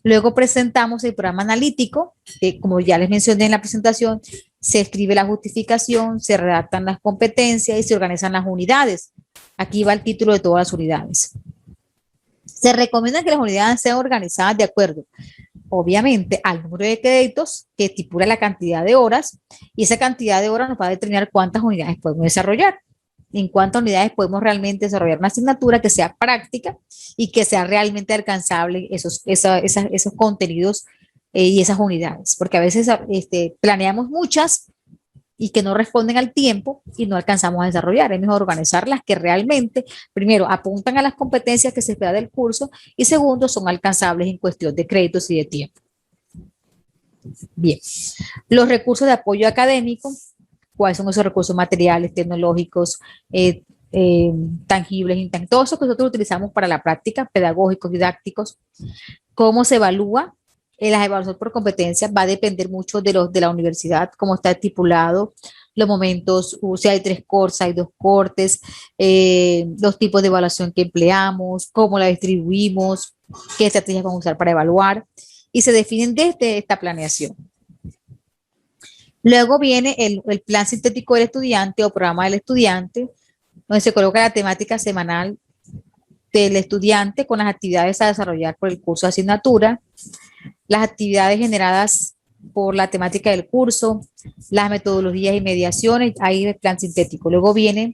Luego presentamos el programa analítico, que como ya les mencioné en la presentación, se escribe la justificación, se redactan las competencias y se organizan las unidades. Aquí va el título de todas las unidades. Se recomienda que las unidades sean organizadas de acuerdo, obviamente, al número de créditos que estipula la cantidad de horas, y esa cantidad de horas nos va a determinar cuántas unidades podemos desarrollar, en cuántas unidades podemos realmente desarrollar una asignatura que sea práctica y que sea realmente alcanzable esos contenidos y esas unidades, porque a veces planeamos muchas y que no responden al tiempo y no alcanzamos a desarrollar. Es mejor organizar las que realmente, primero, apuntan a las competencias que se espera del curso y segundo, son alcanzables en cuestión de créditos y de tiempo. Bien, los recursos de apoyo académico, ¿cuáles son esos recursos materiales, tecnológicos, tangibles, intangibles? Todos esos que nosotros utilizamos para la práctica, pedagógicos, didácticos. ¿Cómo se evalúa? La evaluación por competencias va a depender mucho de la universidad, cómo está estipulado, los momentos, si hay 3 cortes, hay 2 cortes, los tipos de evaluación que empleamos, cómo la distribuimos, qué estrategias vamos a usar para evaluar, y se definen desde esta planeación. Luego viene el plan sintético del estudiante o programa del estudiante, donde se coloca la temática semanal del estudiante con las actividades a desarrollar por el curso de asignatura, las actividades generadas por la temática del curso, las metodologías y mediaciones, ahí el plan sintético. Luego vienen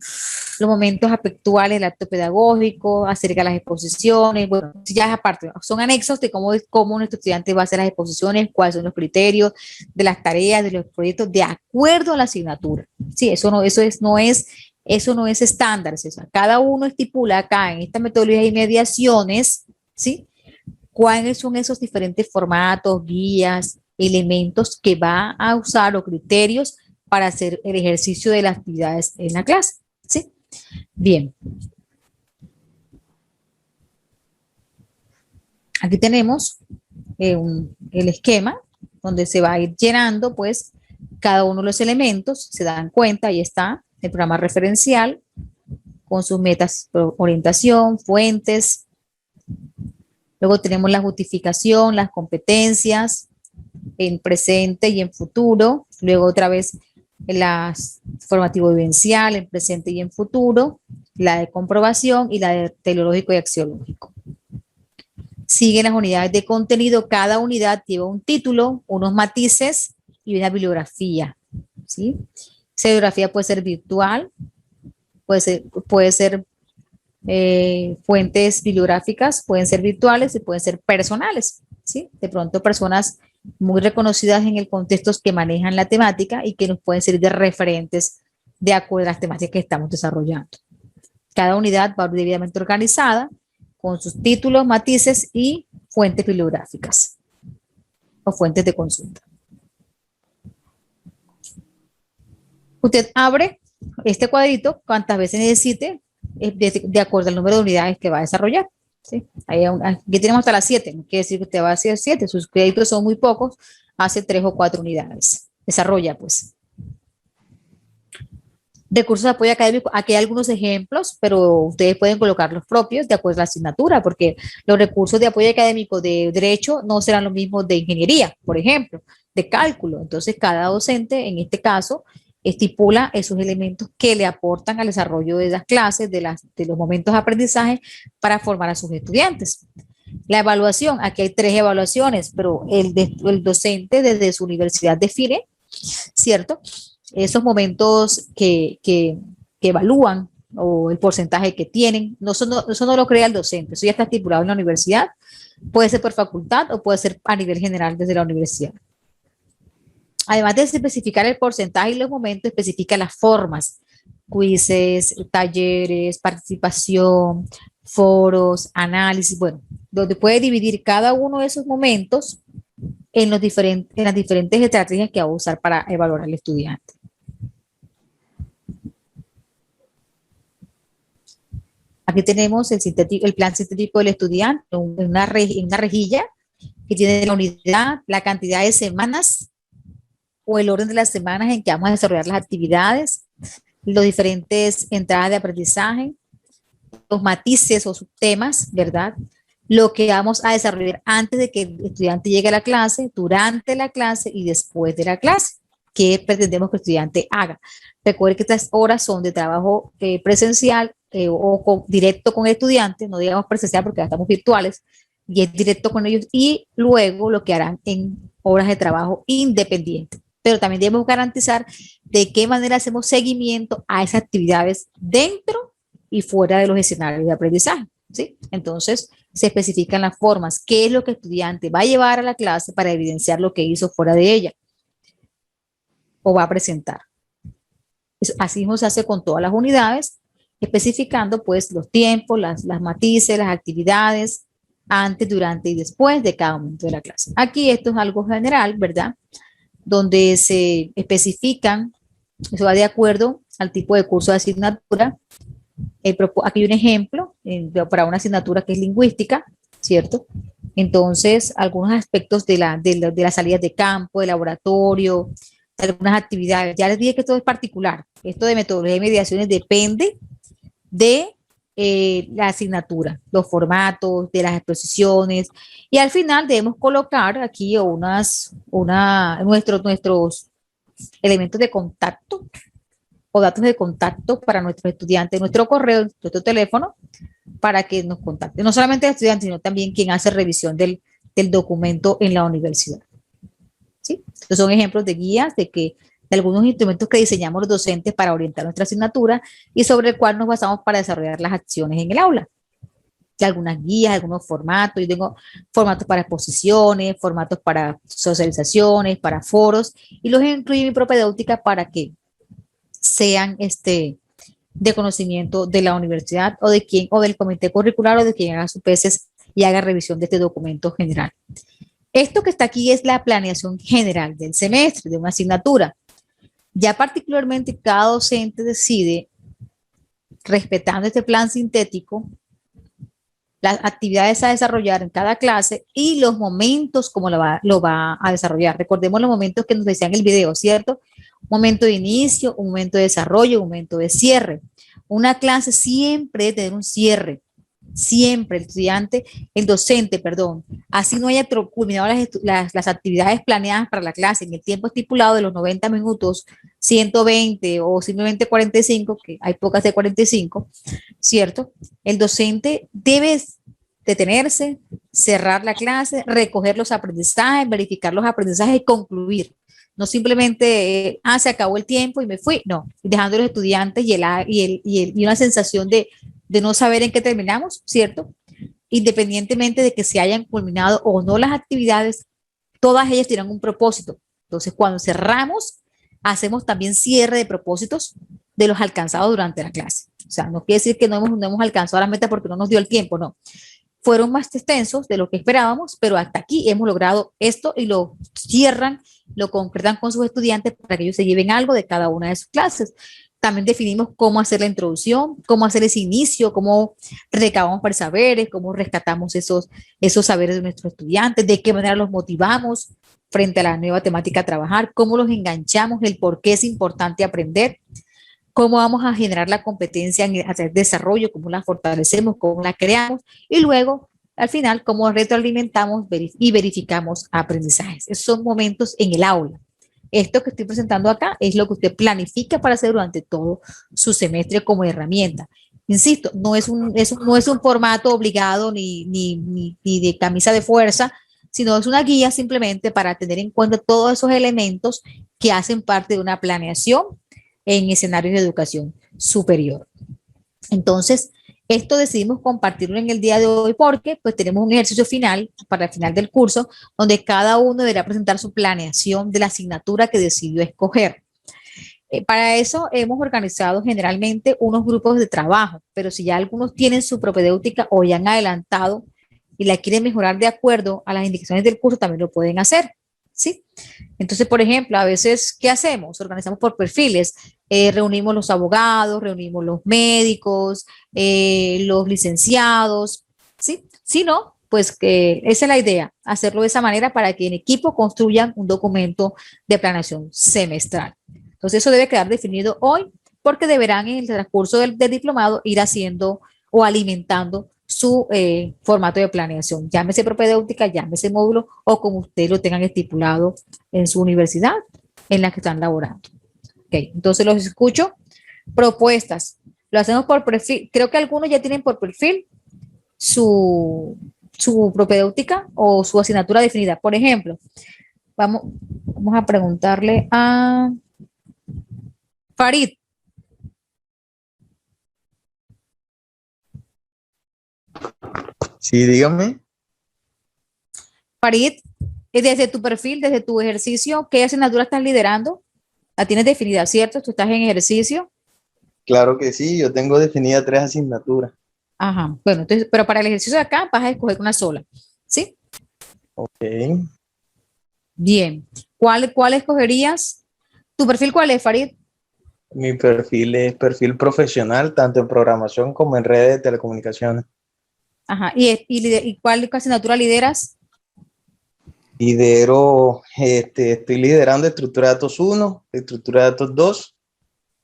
los momentos aspectuales del acto pedagógico, acerca de las exposiciones, bueno, ya es aparte, son anexos de cómo nuestro estudiante va a hacer las exposiciones, cuáles son los criterios de las tareas, de los proyectos, de acuerdo a la asignatura. Sí, eso no es estándar, César. Cada uno estipula acá en estas metodologías y mediaciones, ¿sí?, cuáles son esos diferentes formatos, guías, elementos que va a usar o criterios para hacer el ejercicio de las actividades en la clase, ¿sí? Bien. Aquí tenemos el esquema donde se va a ir llenando, pues, cada uno de los elementos. Se dan cuenta, ahí está el programa referencial con sus metas, orientación, fuentes. Luego tenemos la justificación, las competencias en presente y en futuro. Luego otra vez las formativo vivencial en presente y en futuro. La de comprobación y la de teleológico y axiológico. Siguen las unidades de contenido. Cada unidad lleva un título, unos matices y una bibliografía, ¿sí? Esa bibliografía puede ser virtual, puede ser fuentes bibliográficas, pueden ser virtuales y pueden ser personales, ¿sí? De pronto personas muy reconocidas en el contexto que manejan la temática y que nos pueden servir de referentes de acuerdo a las temáticas que estamos desarrollando. Cada unidad va debidamente organizada con sus títulos, matices y fuentes bibliográficas o fuentes de consulta. Usted abre este cuadrito cuantas veces necesite de acuerdo al número de unidades que va a desarrollar, ¿sí? Aquí tenemos hasta las 7, no quiere decir que usted va a hacer 7, sus créditos son muy pocos, hace 3 o 4 unidades, desarrolla pues. Recursos de apoyo académico, aquí hay algunos ejemplos, pero ustedes pueden colocar los propios de acuerdo a la asignatura, porque los recursos de apoyo académico de derecho no serán los mismos de ingeniería, por ejemplo, de cálculo. Entonces cada docente, en este caso, estipula esos elementos que le aportan al desarrollo de las clases, de los momentos de aprendizaje para formar a sus estudiantes. La evaluación, aquí hay 3 evaluaciones, pero el docente desde su universidad define, ¿cierto?, esos momentos que evalúan o el porcentaje que tienen. Eso no lo crea el docente, eso ya está estipulado en la universidad, puede ser por facultad o puede ser a nivel general desde la universidad. Además de especificar el porcentaje y los momentos, especifica las formas, quizzes, talleres, participación, foros, análisis, bueno, donde puede dividir cada uno de esos momentos en las diferentes estrategias que va a usar para evaluar al estudiante. Aquí tenemos el plan sintético del estudiante en una rejilla que tiene la unidad, la cantidad de semanas o el orden de las semanas en que vamos a desarrollar las actividades, los diferentes entradas de aprendizaje, los matices o subtemas, ¿verdad? Lo que vamos a desarrollar antes de que el estudiante llegue a la clase, durante la clase y después de la clase. ¿Qué pretendemos que el estudiante haga? Recuerde que estas horas son de trabajo presencial directo con el estudiante, no digamos presencial porque ya estamos virtuales, y es directo con ellos, y luego lo que harán en horas de trabajo independientes. Pero también debemos garantizar de qué manera hacemos seguimiento a esas actividades dentro y fuera de los escenarios de aprendizaje, ¿sí? Entonces, se especifican las formas, qué es lo que el estudiante va a llevar a la clase para evidenciar lo que hizo fuera de ella o va a presentar. Así mismo se hace con todas las unidades, especificando pues los tiempos, las matices, las actividades, antes, durante y después de cada momento de la clase. Aquí esto es algo general, ¿verdad? Donde se especifican, eso va de acuerdo al tipo de curso de asignatura. Aquí hay un ejemplo para una asignatura que es lingüística, ¿cierto? Entonces, algunos aspectos de las salidas de campo, de laboratorio, de algunas actividades. Ya les dije que esto es particular. Esto de metodología y mediaciones depende de la asignatura, los formatos, de las exposiciones, y al final debemos colocar aquí nuestros elementos de contacto o datos de contacto para nuestros estudiantes, nuestro correo, nuestro teléfono, para que nos contacten. No solamente el estudiante, sino también quien hace revisión del documento en la universidad. ¿Sí? Estos son ejemplos de guías de algunos instrumentos que diseñamos los docentes para orientar nuestra asignatura y sobre el cual nos basamos para desarrollar las acciones en el aula. De algunas guías, algunos formatos. Yo tengo formatos para exposiciones, formatos para socializaciones, para foros, y los incluyo en mi propedéutica para que sean de conocimiento de la universidad o del comité curricular o de quien haga sus tesis y haga revisión de este documento general. Esto que está aquí es la planeación general del semestre, de una asignatura. Ya particularmente cada docente decide, respetando este plan sintético, las actividades a desarrollar en cada clase y los momentos como lo va a desarrollar. Recordemos los momentos que nos decían en el video, ¿cierto? Un momento de inicio, un momento de desarrollo, un momento de cierre. Una clase siempre debe tener un cierre. Siempre el docente, así no haya culminado las actividades planeadas para la clase en el tiempo estipulado de los 90 minutos, 120 o simplemente 45, que hay pocas de 45, ¿cierto? El docente debe detenerse, cerrar la clase, recoger los aprendizajes, verificar los aprendizajes y concluir. No simplemente, se acabó el tiempo y me fui, no, dejando a los estudiantes y una sensación de no saber en qué terminamos, ¿cierto? Independientemente de que se hayan culminado o no las actividades, todas ellas tienen un propósito. Entonces, cuando cerramos, hacemos también cierre de propósitos de los alcanzados durante la clase. O sea, no quiere decir que no hemos alcanzado la meta porque no nos dio el tiempo, no. Fueron más extensos de lo que esperábamos, pero hasta aquí hemos logrado esto y lo cierran, lo concretan con sus estudiantes para que ellos se lleven algo de cada una de sus clases. También definimos cómo hacer la introducción, cómo hacer ese inicio, cómo recabamos para saberes, cómo rescatamos esos saberes de nuestros estudiantes, de qué manera los motivamos frente a la nueva temática a trabajar, cómo los enganchamos, el por qué es importante aprender, cómo vamos a generar la competencia en hacer desarrollo, cómo la fortalecemos, cómo la creamos, y luego, al final, cómo retroalimentamos y verificamos aprendizajes. Esos son momentos en el aula. Esto que estoy presentando acá es lo que usted planifica para hacer durante todo su semestre como herramienta. Insisto, no es un formato obligado ni de camisa de fuerza, sino es una guía simplemente para tener en cuenta todos esos elementos que hacen parte de una planeación en escenarios de educación superior. Entonces, esto decidimos compartirlo en el día de hoy porque pues tenemos un ejercicio final para el final del curso donde cada uno deberá presentar su planeación de la asignatura que decidió escoger. Para eso hemos organizado generalmente unos grupos de trabajo, pero si ya algunos tienen su propedéutica o ya han adelantado y la quieren mejorar de acuerdo a las indicaciones del curso, también lo pueden hacer, ¿sí? Entonces, por ejemplo, a veces, ¿qué hacemos? Organizamos por perfiles, reunimos los abogados, reunimos los médicos, los licenciados, ¿sí? Si no, pues que esa es la idea, hacerlo de esa manera para que en equipo construyan un documento de planeación semestral. Entonces eso debe quedar definido hoy porque deberán en el transcurso del diplomado ir haciendo o alimentando su formato de planeación, llámese propedéutica, llámese módulo o como ustedes lo tengan estipulado en su universidad en la que están laborando. Okay, entonces los escucho. Propuestas. Lo hacemos por perfil. Creo que algunos ya tienen por perfil su propedéutica o su asignatura definida. Por ejemplo, vamos a preguntarle a Farid. Sí, dígame. Farid, desde tu perfil, desde tu ejercicio, ¿qué asignatura estás liderando? La tienes definida, ¿cierto? Tú estás en ejercicio. Claro que sí, yo tengo definidas 3 asignaturas. Ajá, bueno, entonces, pero para el ejercicio de acá vas a escoger una sola, ¿sí? Ok. Bien. ¿Cuál escogerías? ¿Tu perfil cuál es, Farid? Mi perfil es perfil profesional, tanto en programación como en redes de telecomunicaciones. Ajá, ¿y cuál asignatura lideras? Estoy liderando estructura de datos 1, estructura de datos 2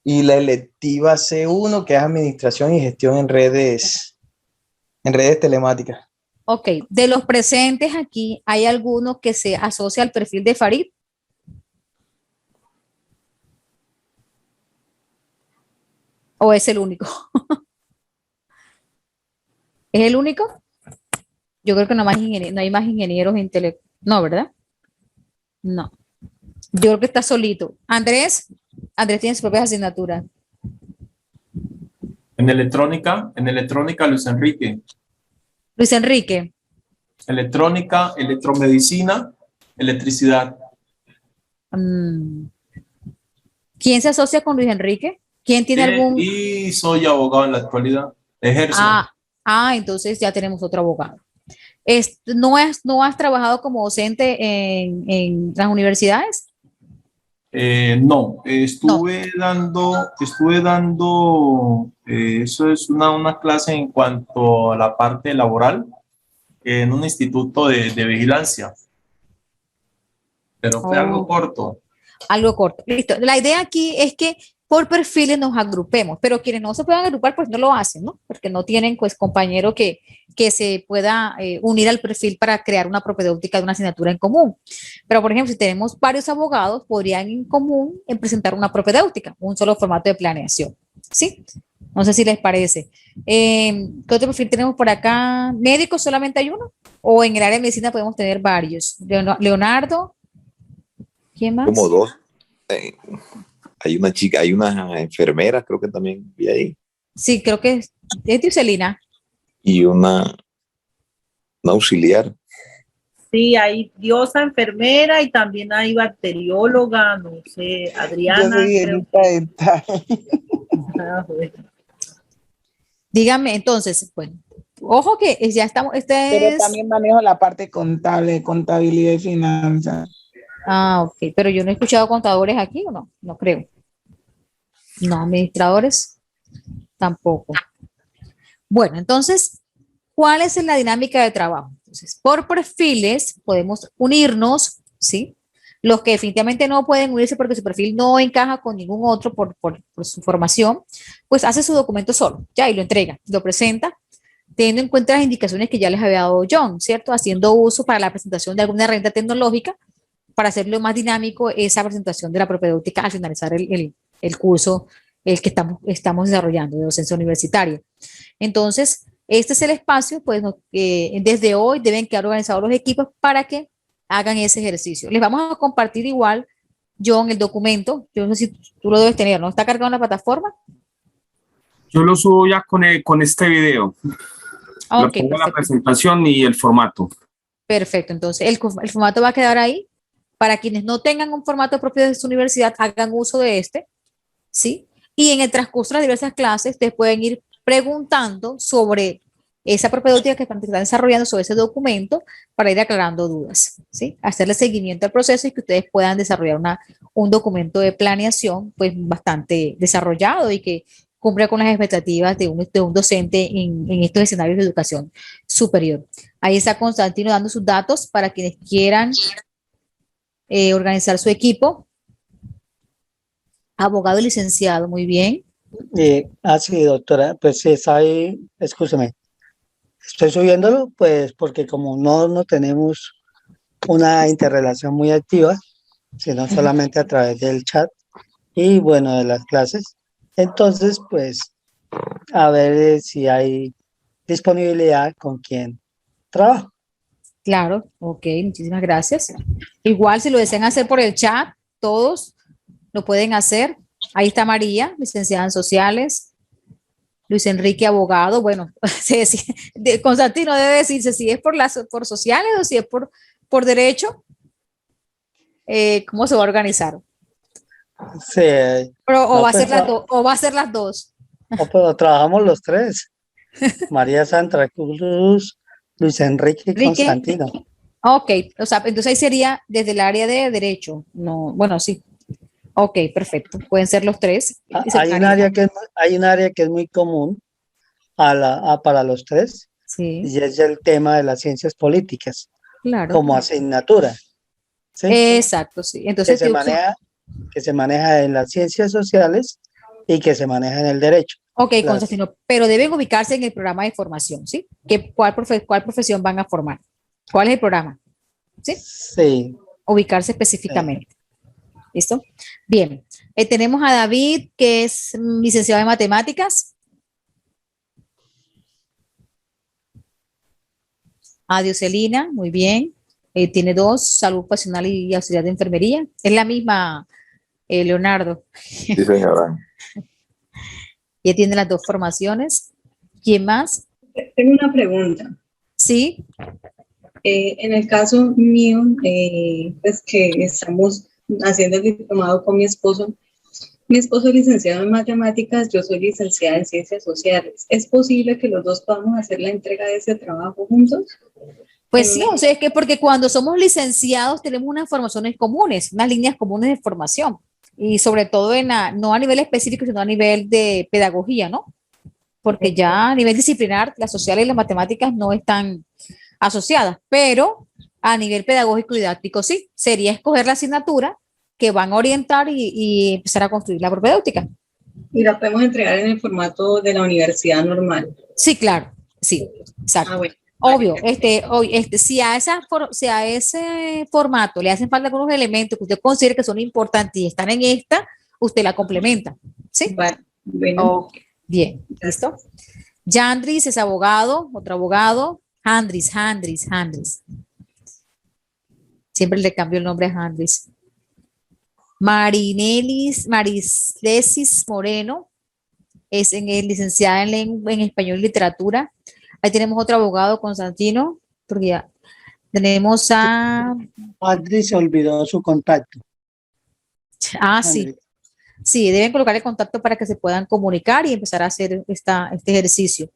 y la electiva C1, que es administración y gestión en redes telemáticas. Ok, de los presentes aquí, ¿hay alguno que se asocia al perfil de Farid? ¿O es el único? ¿Es el único? Yo creo que no hay más ingenieros en tele. No, ¿verdad? No. Yo creo que está solito. Andrés tiene sus propias asignaturas. En electrónica, Luis Enrique. Luis Enrique. Electrónica, electromedicina, electricidad. ¿Quién se asocia con Luis Enrique? ¿Quién tiene algún...? Y soy abogado en la actualidad. Ejerzo. Entonces ya tenemos otro abogado. ¿No has trabajado como docente en las universidades? No, estuve dando, eso es una clase en cuanto a la parte laboral en un instituto de vigilancia, pero fue algo corto. Algo corto, listo. La idea aquí es que por perfiles nos agrupemos, pero quienes no se puedan agrupar, pues no lo hacen, ¿no? Porque no tienen, pues, compañero que se pueda unir al perfil para crear una propedéutica de una asignatura en común. Pero, por ejemplo, si tenemos varios abogados, podrían en común presentar una propedéutica, un solo formato de planeación, ¿sí? No sé si les parece. ¿Qué otro perfil tenemos por acá? ¿Médicos solamente hay uno? ¿O en el área de medicina podemos tener varios? Leonardo. ¿Quién más? Como 2. Hay una chica, hay una enfermera, creo que también vi ahí. Sí, creo que es Tiuselina. Y una auxiliar. Sí, hay diosa enfermera y también hay bacterióloga, no sé, Adriana. Yo soy higienista dental. Bueno. Dígame, entonces, bueno, ojo que ya estamos, Pero también manejo la parte contable, contabilidad y finanzas. Ok, pero yo no he escuchado contadores aquí, ¿o no? No creo. No, administradores tampoco. Bueno, entonces, ¿cuál es la dinámica de trabajo? Entonces, por perfiles podemos unirnos, ¿sí? Los que definitivamente no pueden unirse porque su perfil no encaja con ningún otro por su formación, pues hace su documento solo, ya, y lo entrega, lo presenta, teniendo en cuenta las indicaciones que ya les había dado John, ¿cierto? Haciendo uso para la presentación de alguna herramienta tecnológica para hacerlo más dinámico esa presentación de la propedéutica al finalizar el curso el que estamos desarrollando de docencia universitaria. Entonces, este es el espacio, pues desde hoy deben quedar organizados los equipos para que hagan ese ejercicio. Les vamos a compartir igual, John, el documento. Yo no sé si tú lo debes tener, ¿no? ¿Está cargado en la plataforma? Yo lo subo ya con este video. Ok, pongo la presentación y el formato. Perfecto, entonces el formato va a quedar ahí. Para quienes no tengan un formato propio de su universidad, hagan uso de este, ¿sí? Y en el transcurso de las diversas clases, ustedes pueden ir preguntando sobre esa propedéutica que están desarrollando, sobre ese documento, para ir aclarando dudas, ¿sí? Hacerle seguimiento al proceso y que ustedes puedan desarrollar un documento de planeación, pues, bastante desarrollado y que cumpla con las expectativas de un docente en estos escenarios de educación superior. Ahí está Constantino dando sus datos para quienes quieran organizar su equipo. Abogado y licenciado, muy bien. Sí, doctora, pues sí, está ahí, escúcheme. Estoy subiéndolo, pues, porque como no tenemos una interrelación muy activa, sino solamente a través del chat y, bueno, de las clases. Entonces, pues, a ver si hay disponibilidad con quien trabajo. Claro, ok, muchísimas gracias. Igual si lo desean hacer por el chat, todos lo pueden hacer. Ahí está María, licenciada en sociales. Luis Enrique, abogado. Bueno, Constantino debe decirse si es por sociales o si es por derecho. ¿Cómo se va a organizar? Sí. Pero, o, No, va a pues, ser las dos, o va a ser las dos. pero trabajamos los tres. María Santa Cruz, Luis Enrique y Constantino. Ok, o sea, entonces ahí sería desde el área de derecho. No, bueno, sí. Ok, perfecto. Pueden ser los tres. Hay un área que es muy común para los tres, sí, y es el tema de las ciencias políticas, claro. como asignatura. ¿Sí? Exacto, sí. Entonces, que se maneja en las ciencias sociales y que se maneja en el derecho. ok, Constantino, pero deben ubicarse en el programa de formación, ¿sí? ¿Cuál profesión van a formar? ¿Cuál es el programa? ¿Sí? Sí. Ubicarse específicamente. ¿Listo? Bien. Tenemos a David, que es licenciado en matemáticas. A Dioselina, muy bien. Tiene 2, salud ocupacional y auxiliar de enfermería. Es la misma, Leonardo. Sí, señora. Ya tiene las 2 formaciones. ¿Quién más? Tengo una pregunta. Sí. En el caso mío, pues que estamos haciendo el diplomado con mi esposo es licenciado en matemáticas, yo soy licenciada en ciencias sociales. ¿Es posible que los dos podamos hacer la entrega de ese trabajo juntos? Pues sí, o sea, es que porque cuando somos licenciados tenemos unas formaciones comunes, unas líneas comunes de formación, y sobre todo no a nivel específico, sino a nivel de pedagogía, ¿no? Porque ya a nivel disciplinar, las sociales y las matemáticas no están asociadas, pero a nivel pedagógico y didáctico sí, sería escoger la asignatura que van a orientar y empezar a construir la propedéutica. Y la podemos entregar en el formato de la universidad normal. Sí, claro, sí, exacto. Bueno. Obvio, si a ese formato le hacen falta algunos elementos que usted considere que son importantes y están en esta, usted la complementa, ¿sí? Bueno. Okay. Bien, ¿listo? Yandris es abogado, otro abogado. Handris. Siempre le cambio el nombre a Handris. Marislesis Moreno es licenciada en español y literatura. Ahí tenemos otro abogado, Constantino, porque ya tenemos a... Adri se olvidó su contacto. Sí. Sí, deben colocar el contacto para que se puedan comunicar y empezar a hacer este ejercicio.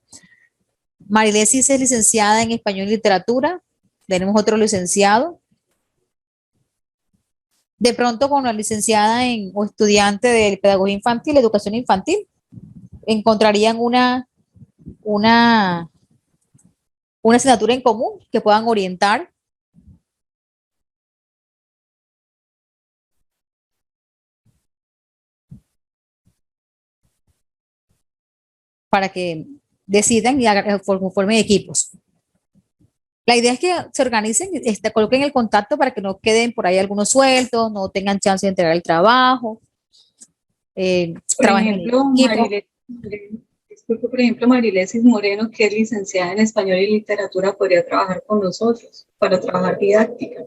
Marilesis es licenciada en español y literatura. Tenemos otro licenciado. De pronto, con la licenciada o estudiante de pedagogía infantil, educación infantil, encontrarían una asignatura en común que puedan orientar. Para que decidan y formen equipos. La idea es que se organicen, coloquen el contacto para que no queden por ahí algunos sueltos, no tengan chance de entregar el trabajo. Por ejemplo, Marilesis Moreno, que es licenciada en español y literatura, podría trabajar con nosotros para trabajar didáctica.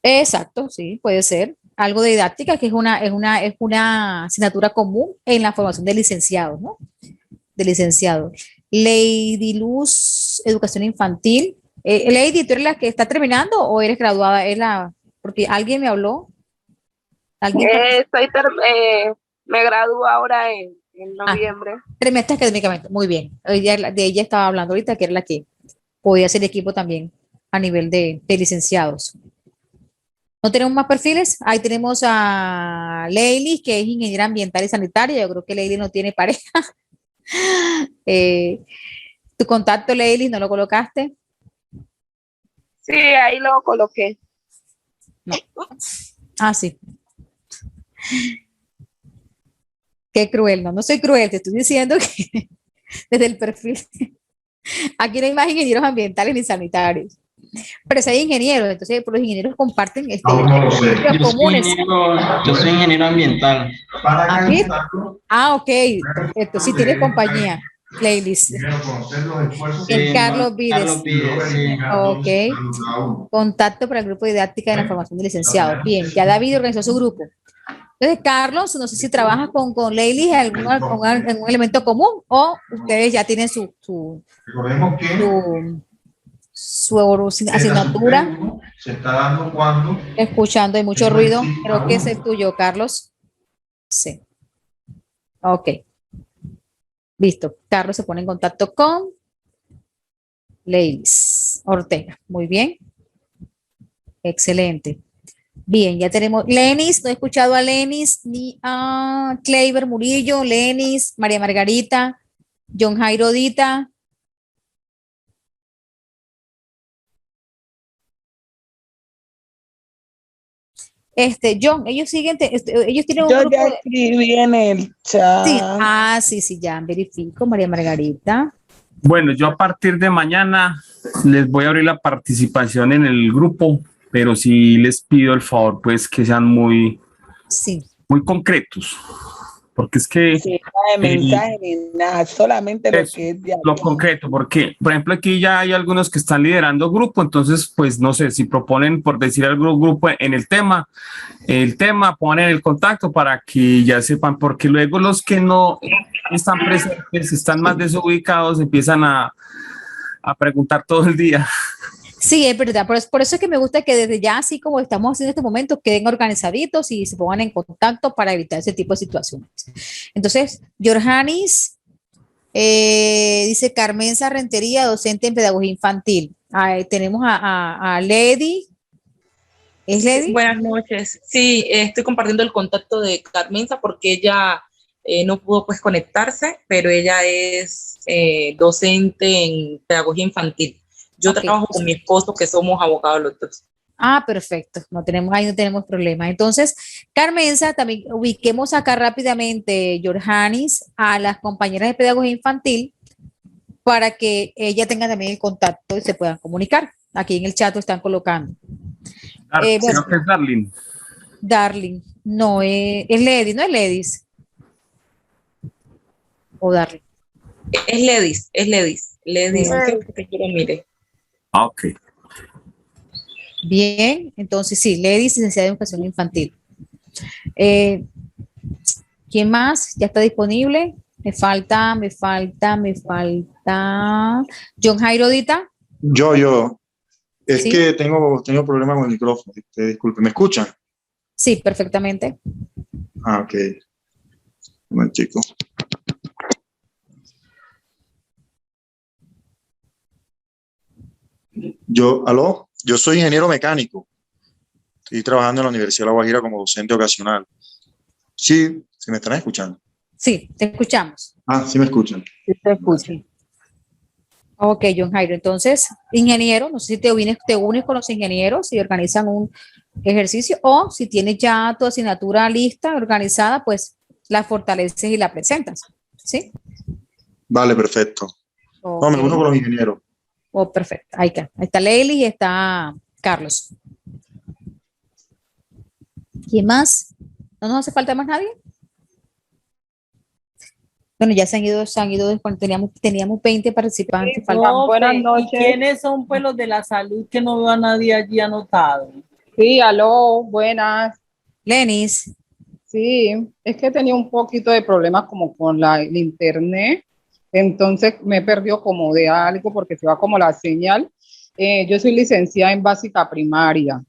Exacto, sí, puede ser. Algo de didáctica, que es una asignatura común en la formación de licenciados, ¿no? De licenciado. Lady Luz, educación infantil. Lady, ¿tú eres la que está terminando o eres graduada? Porque alguien me habló. Me gradúo ahora en noviembre. Trimestre académicamente, muy bien. De ella estaba hablando ahorita, que era la que podía hacer equipo también a nivel de licenciados. ¿No tenemos más perfiles? Ahí tenemos a Leili, que es ingeniera ambiental y sanitaria. Yo creo que Leili no tiene pareja. Tu contacto, Leili, ¿no lo colocaste? Sí, ahí lo coloqué. No. Ah, sí. Qué cruel, no soy cruel, te estoy diciendo que desde el perfil, aquí no hay más ingenieros ambientales ni sanitarios, pero si hay ingenieros, entonces por los ingenieros comparten No lo sé. comunes. Yo soy ingeniero ambiental. ¿Aquí? Ah, ok, perfecto, sí tienes compañía, playlist. El Carlos Vides. Carlos Vides, sí. Ok. Contacto para el grupo didáctica de la formación de licenciado. Bien, ya David organizó su grupo. Entonces, Carlos, no sé si trabajas con Leili en algún elemento común o ustedes ya tienen su asignatura. Se está dando cuando. Escuchando, hay mucho ruido. Creo que ese es tuyo, Carlos. Sí. Ok. Listo. Carlos se pone en contacto con Leilis Ortega. Muy bien. Excelente. Bien, ya tenemos Lenis, no he escuchado a Lenis ni a Kleiber Murillo, Lenis, María Margarita, John Jairo Dita. John, ellos siguen, ellos tienen un Yo grupo ya escribí en el chat. Sí, ya verifico, María Margarita. Bueno, yo a partir de mañana les voy a abrir la participación en el grupo, pero sí les pido el favor, pues, que sean muy concretos, porque es que... Sí, no de mensaje ni nada, solamente lo que es de lo concreto, porque, por ejemplo, aquí ya hay algunos que están liderando grupo, entonces, pues, no sé, si proponen, por decir algo, grupo en el tema, ponen el contacto para que ya sepan, porque luego los que no están presentes, están más desubicados, empiezan a preguntar todo el día. Sí, es verdad, por eso es que me gusta que desde ya, así como estamos haciendo en este momento, queden organizaditos y se pongan en contacto para evitar ese tipo de situaciones. Entonces, Jorjanis, dice Carmenza Rentería, docente en pedagogía infantil. Ahí tenemos a Lady. ¿Es Lady? Buenas noches. Sí, estoy compartiendo el contacto de Carmenza porque ella no pudo pues conectarse, pero ella es docente en pedagogía infantil. Yo trabajo con mi esposo, que somos abogados los dos. Ah, perfecto. Ahí no tenemos problema. Entonces, Carmenza, también ubiquemos acá rápidamente, Jorjanis, a las compañeras de pedagogía infantil para que ella tenga también el contacto y se puedan comunicar. Aquí en el chat lo están colocando. Creo que es Darling. Darling. No, es Lady, no es Ladies. O Darling. Es Ledis, es Ledis. Ledis, que quiero mire. Ah, ok. Bien, entonces sí, Ladies, licenciada en educación infantil. ¿Quién más? ¿Ya está disponible? Me falta. John Jairo Dita. Yo. Es ¿Sí? que tengo problemas con el micrófono. Disculpe, ¿me escuchan? Sí, perfectamente. Ah, ok. Bueno, chico. ¿Aló? Yo soy ingeniero mecánico. Estoy trabajando en la Universidad de La Guajira como docente ocasional. Sí, ¿se me están escuchando? Sí, te escuchamos. Ah, sí me escuchan. Sí, te escuchan. Ok, John Jairo. Entonces, ingeniero, no sé si te unes con los ingenieros y organizan un ejercicio, o si tienes ya tu asignatura lista, organizada, pues la fortaleces y la presentas. ¿Sí? Vale, perfecto. Okay. No, me uno con los ingenieros. Oh, perfecto. Ahí está Leili y está Carlos. ¿Quién más? ¿No nos hace falta más nadie? Bueno, ya se han ido, teníamos 20 participantes. No, Buenas ¿y noches. quiénes son pues los de la salud que no veo a nadie allí anotado? Sí, aló, buenas. Lenis. Sí, es que tenía un poquito de problemas como con el internet, entonces me perdió como de algo porque se va como la señal. Yo soy licenciada en básica primaria.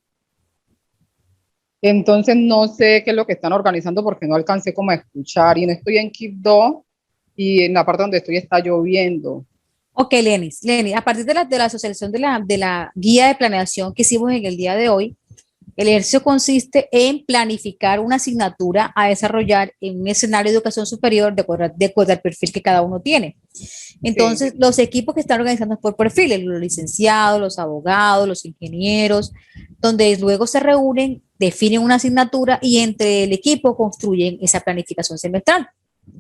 Entonces no sé qué es lo que están organizando porque no alcancé como a escuchar y no estoy en KIP 2 y en la parte donde estoy está lloviendo. Ok, Lenis, a partir de la asociación de la guía de planeación que hicimos en el día de hoy, El ejercicio consiste en planificar una asignatura a desarrollar en un escenario de educación superior de acuerdo al perfil que cada uno tiene. Entonces, los equipos que están organizando por perfiles, los licenciados, los abogados, los ingenieros, donde luego se reúnen, definen una asignatura y entre el equipo construyen esa planificación semestral.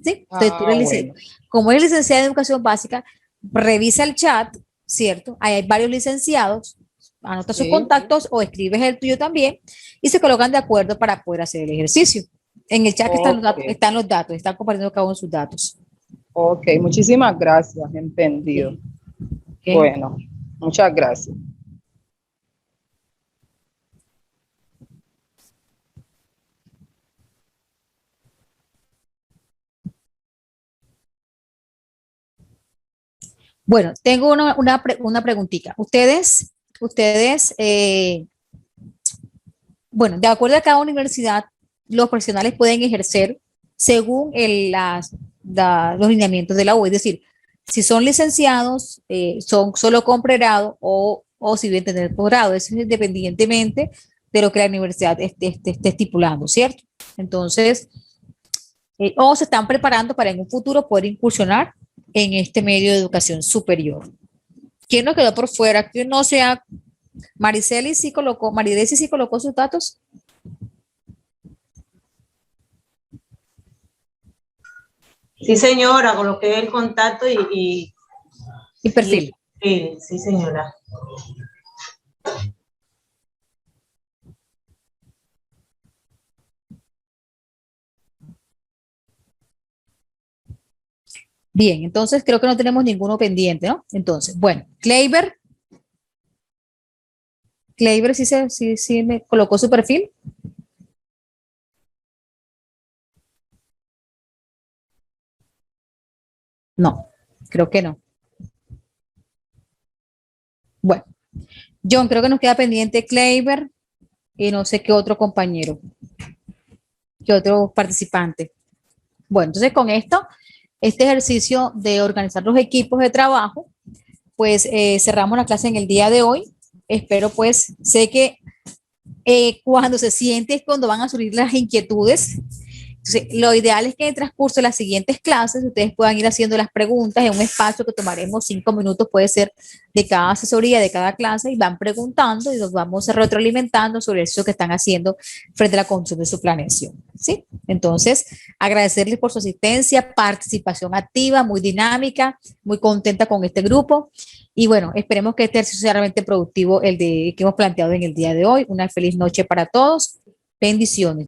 ¿Sí? Entonces, Bueno. como eres licenciado en educación básica, revisa el chat, ¿cierto? Ahí hay varios licenciados, anota sus Sí. contactos o escribes el tuyo también y se colocan de acuerdo para poder hacer el ejercicio. En el chat están los datos, están compartiendo cada uno de sus datos. Ok, muchísimas gracias, entendido. Bueno, muchas gracias. Bueno, tengo una preguntita. Bueno, de acuerdo a cada universidad, los profesionales pueden ejercer según los lineamientos de la U. Es decir, si son licenciados, son solo con pregrado o si bien tener posgrado. Eso es independientemente de lo que la universidad esté estipulando, ¿cierto? Entonces, o se están preparando para en un futuro poder incursionar en este medio de educación superior. ¿Quién nos quedó por fuera? ¿Quién no sea? Mariceli sí colocó, Maridesi sí colocó sus datos. Sí, señora, coloqué el contacto y perfil. Sí, señora. Bien, entonces creo que no tenemos ninguno pendiente, ¿no? Entonces, bueno, Kleiber sí me colocó su perfil. No, creo que no. Bueno, John, creo que nos queda pendiente Kleiber y no sé qué otro compañero, qué otro participante. Bueno, entonces con esto, este ejercicio de organizar los equipos de trabajo, pues cerramos la clase en el día de hoy. Espero pues, sé que cuando se siente es cuando van a surgir las inquietudes. Entonces, lo ideal es que en el transcurso de las siguientes clases ustedes puedan ir haciendo las preguntas en un espacio que tomaremos 5 minutos, puede ser de cada asesoría, de cada clase, y van preguntando y nos vamos retroalimentando sobre eso que están haciendo frente a la construcción de su planeación. ¿Sí? Entonces, agradecerles por su asistencia, participación activa, muy dinámica, muy contenta con este grupo. Y bueno, esperemos que este ejercicio sea realmente productivo, el que hemos planteado en el día de hoy. Una feliz noche para todos. Bendiciones.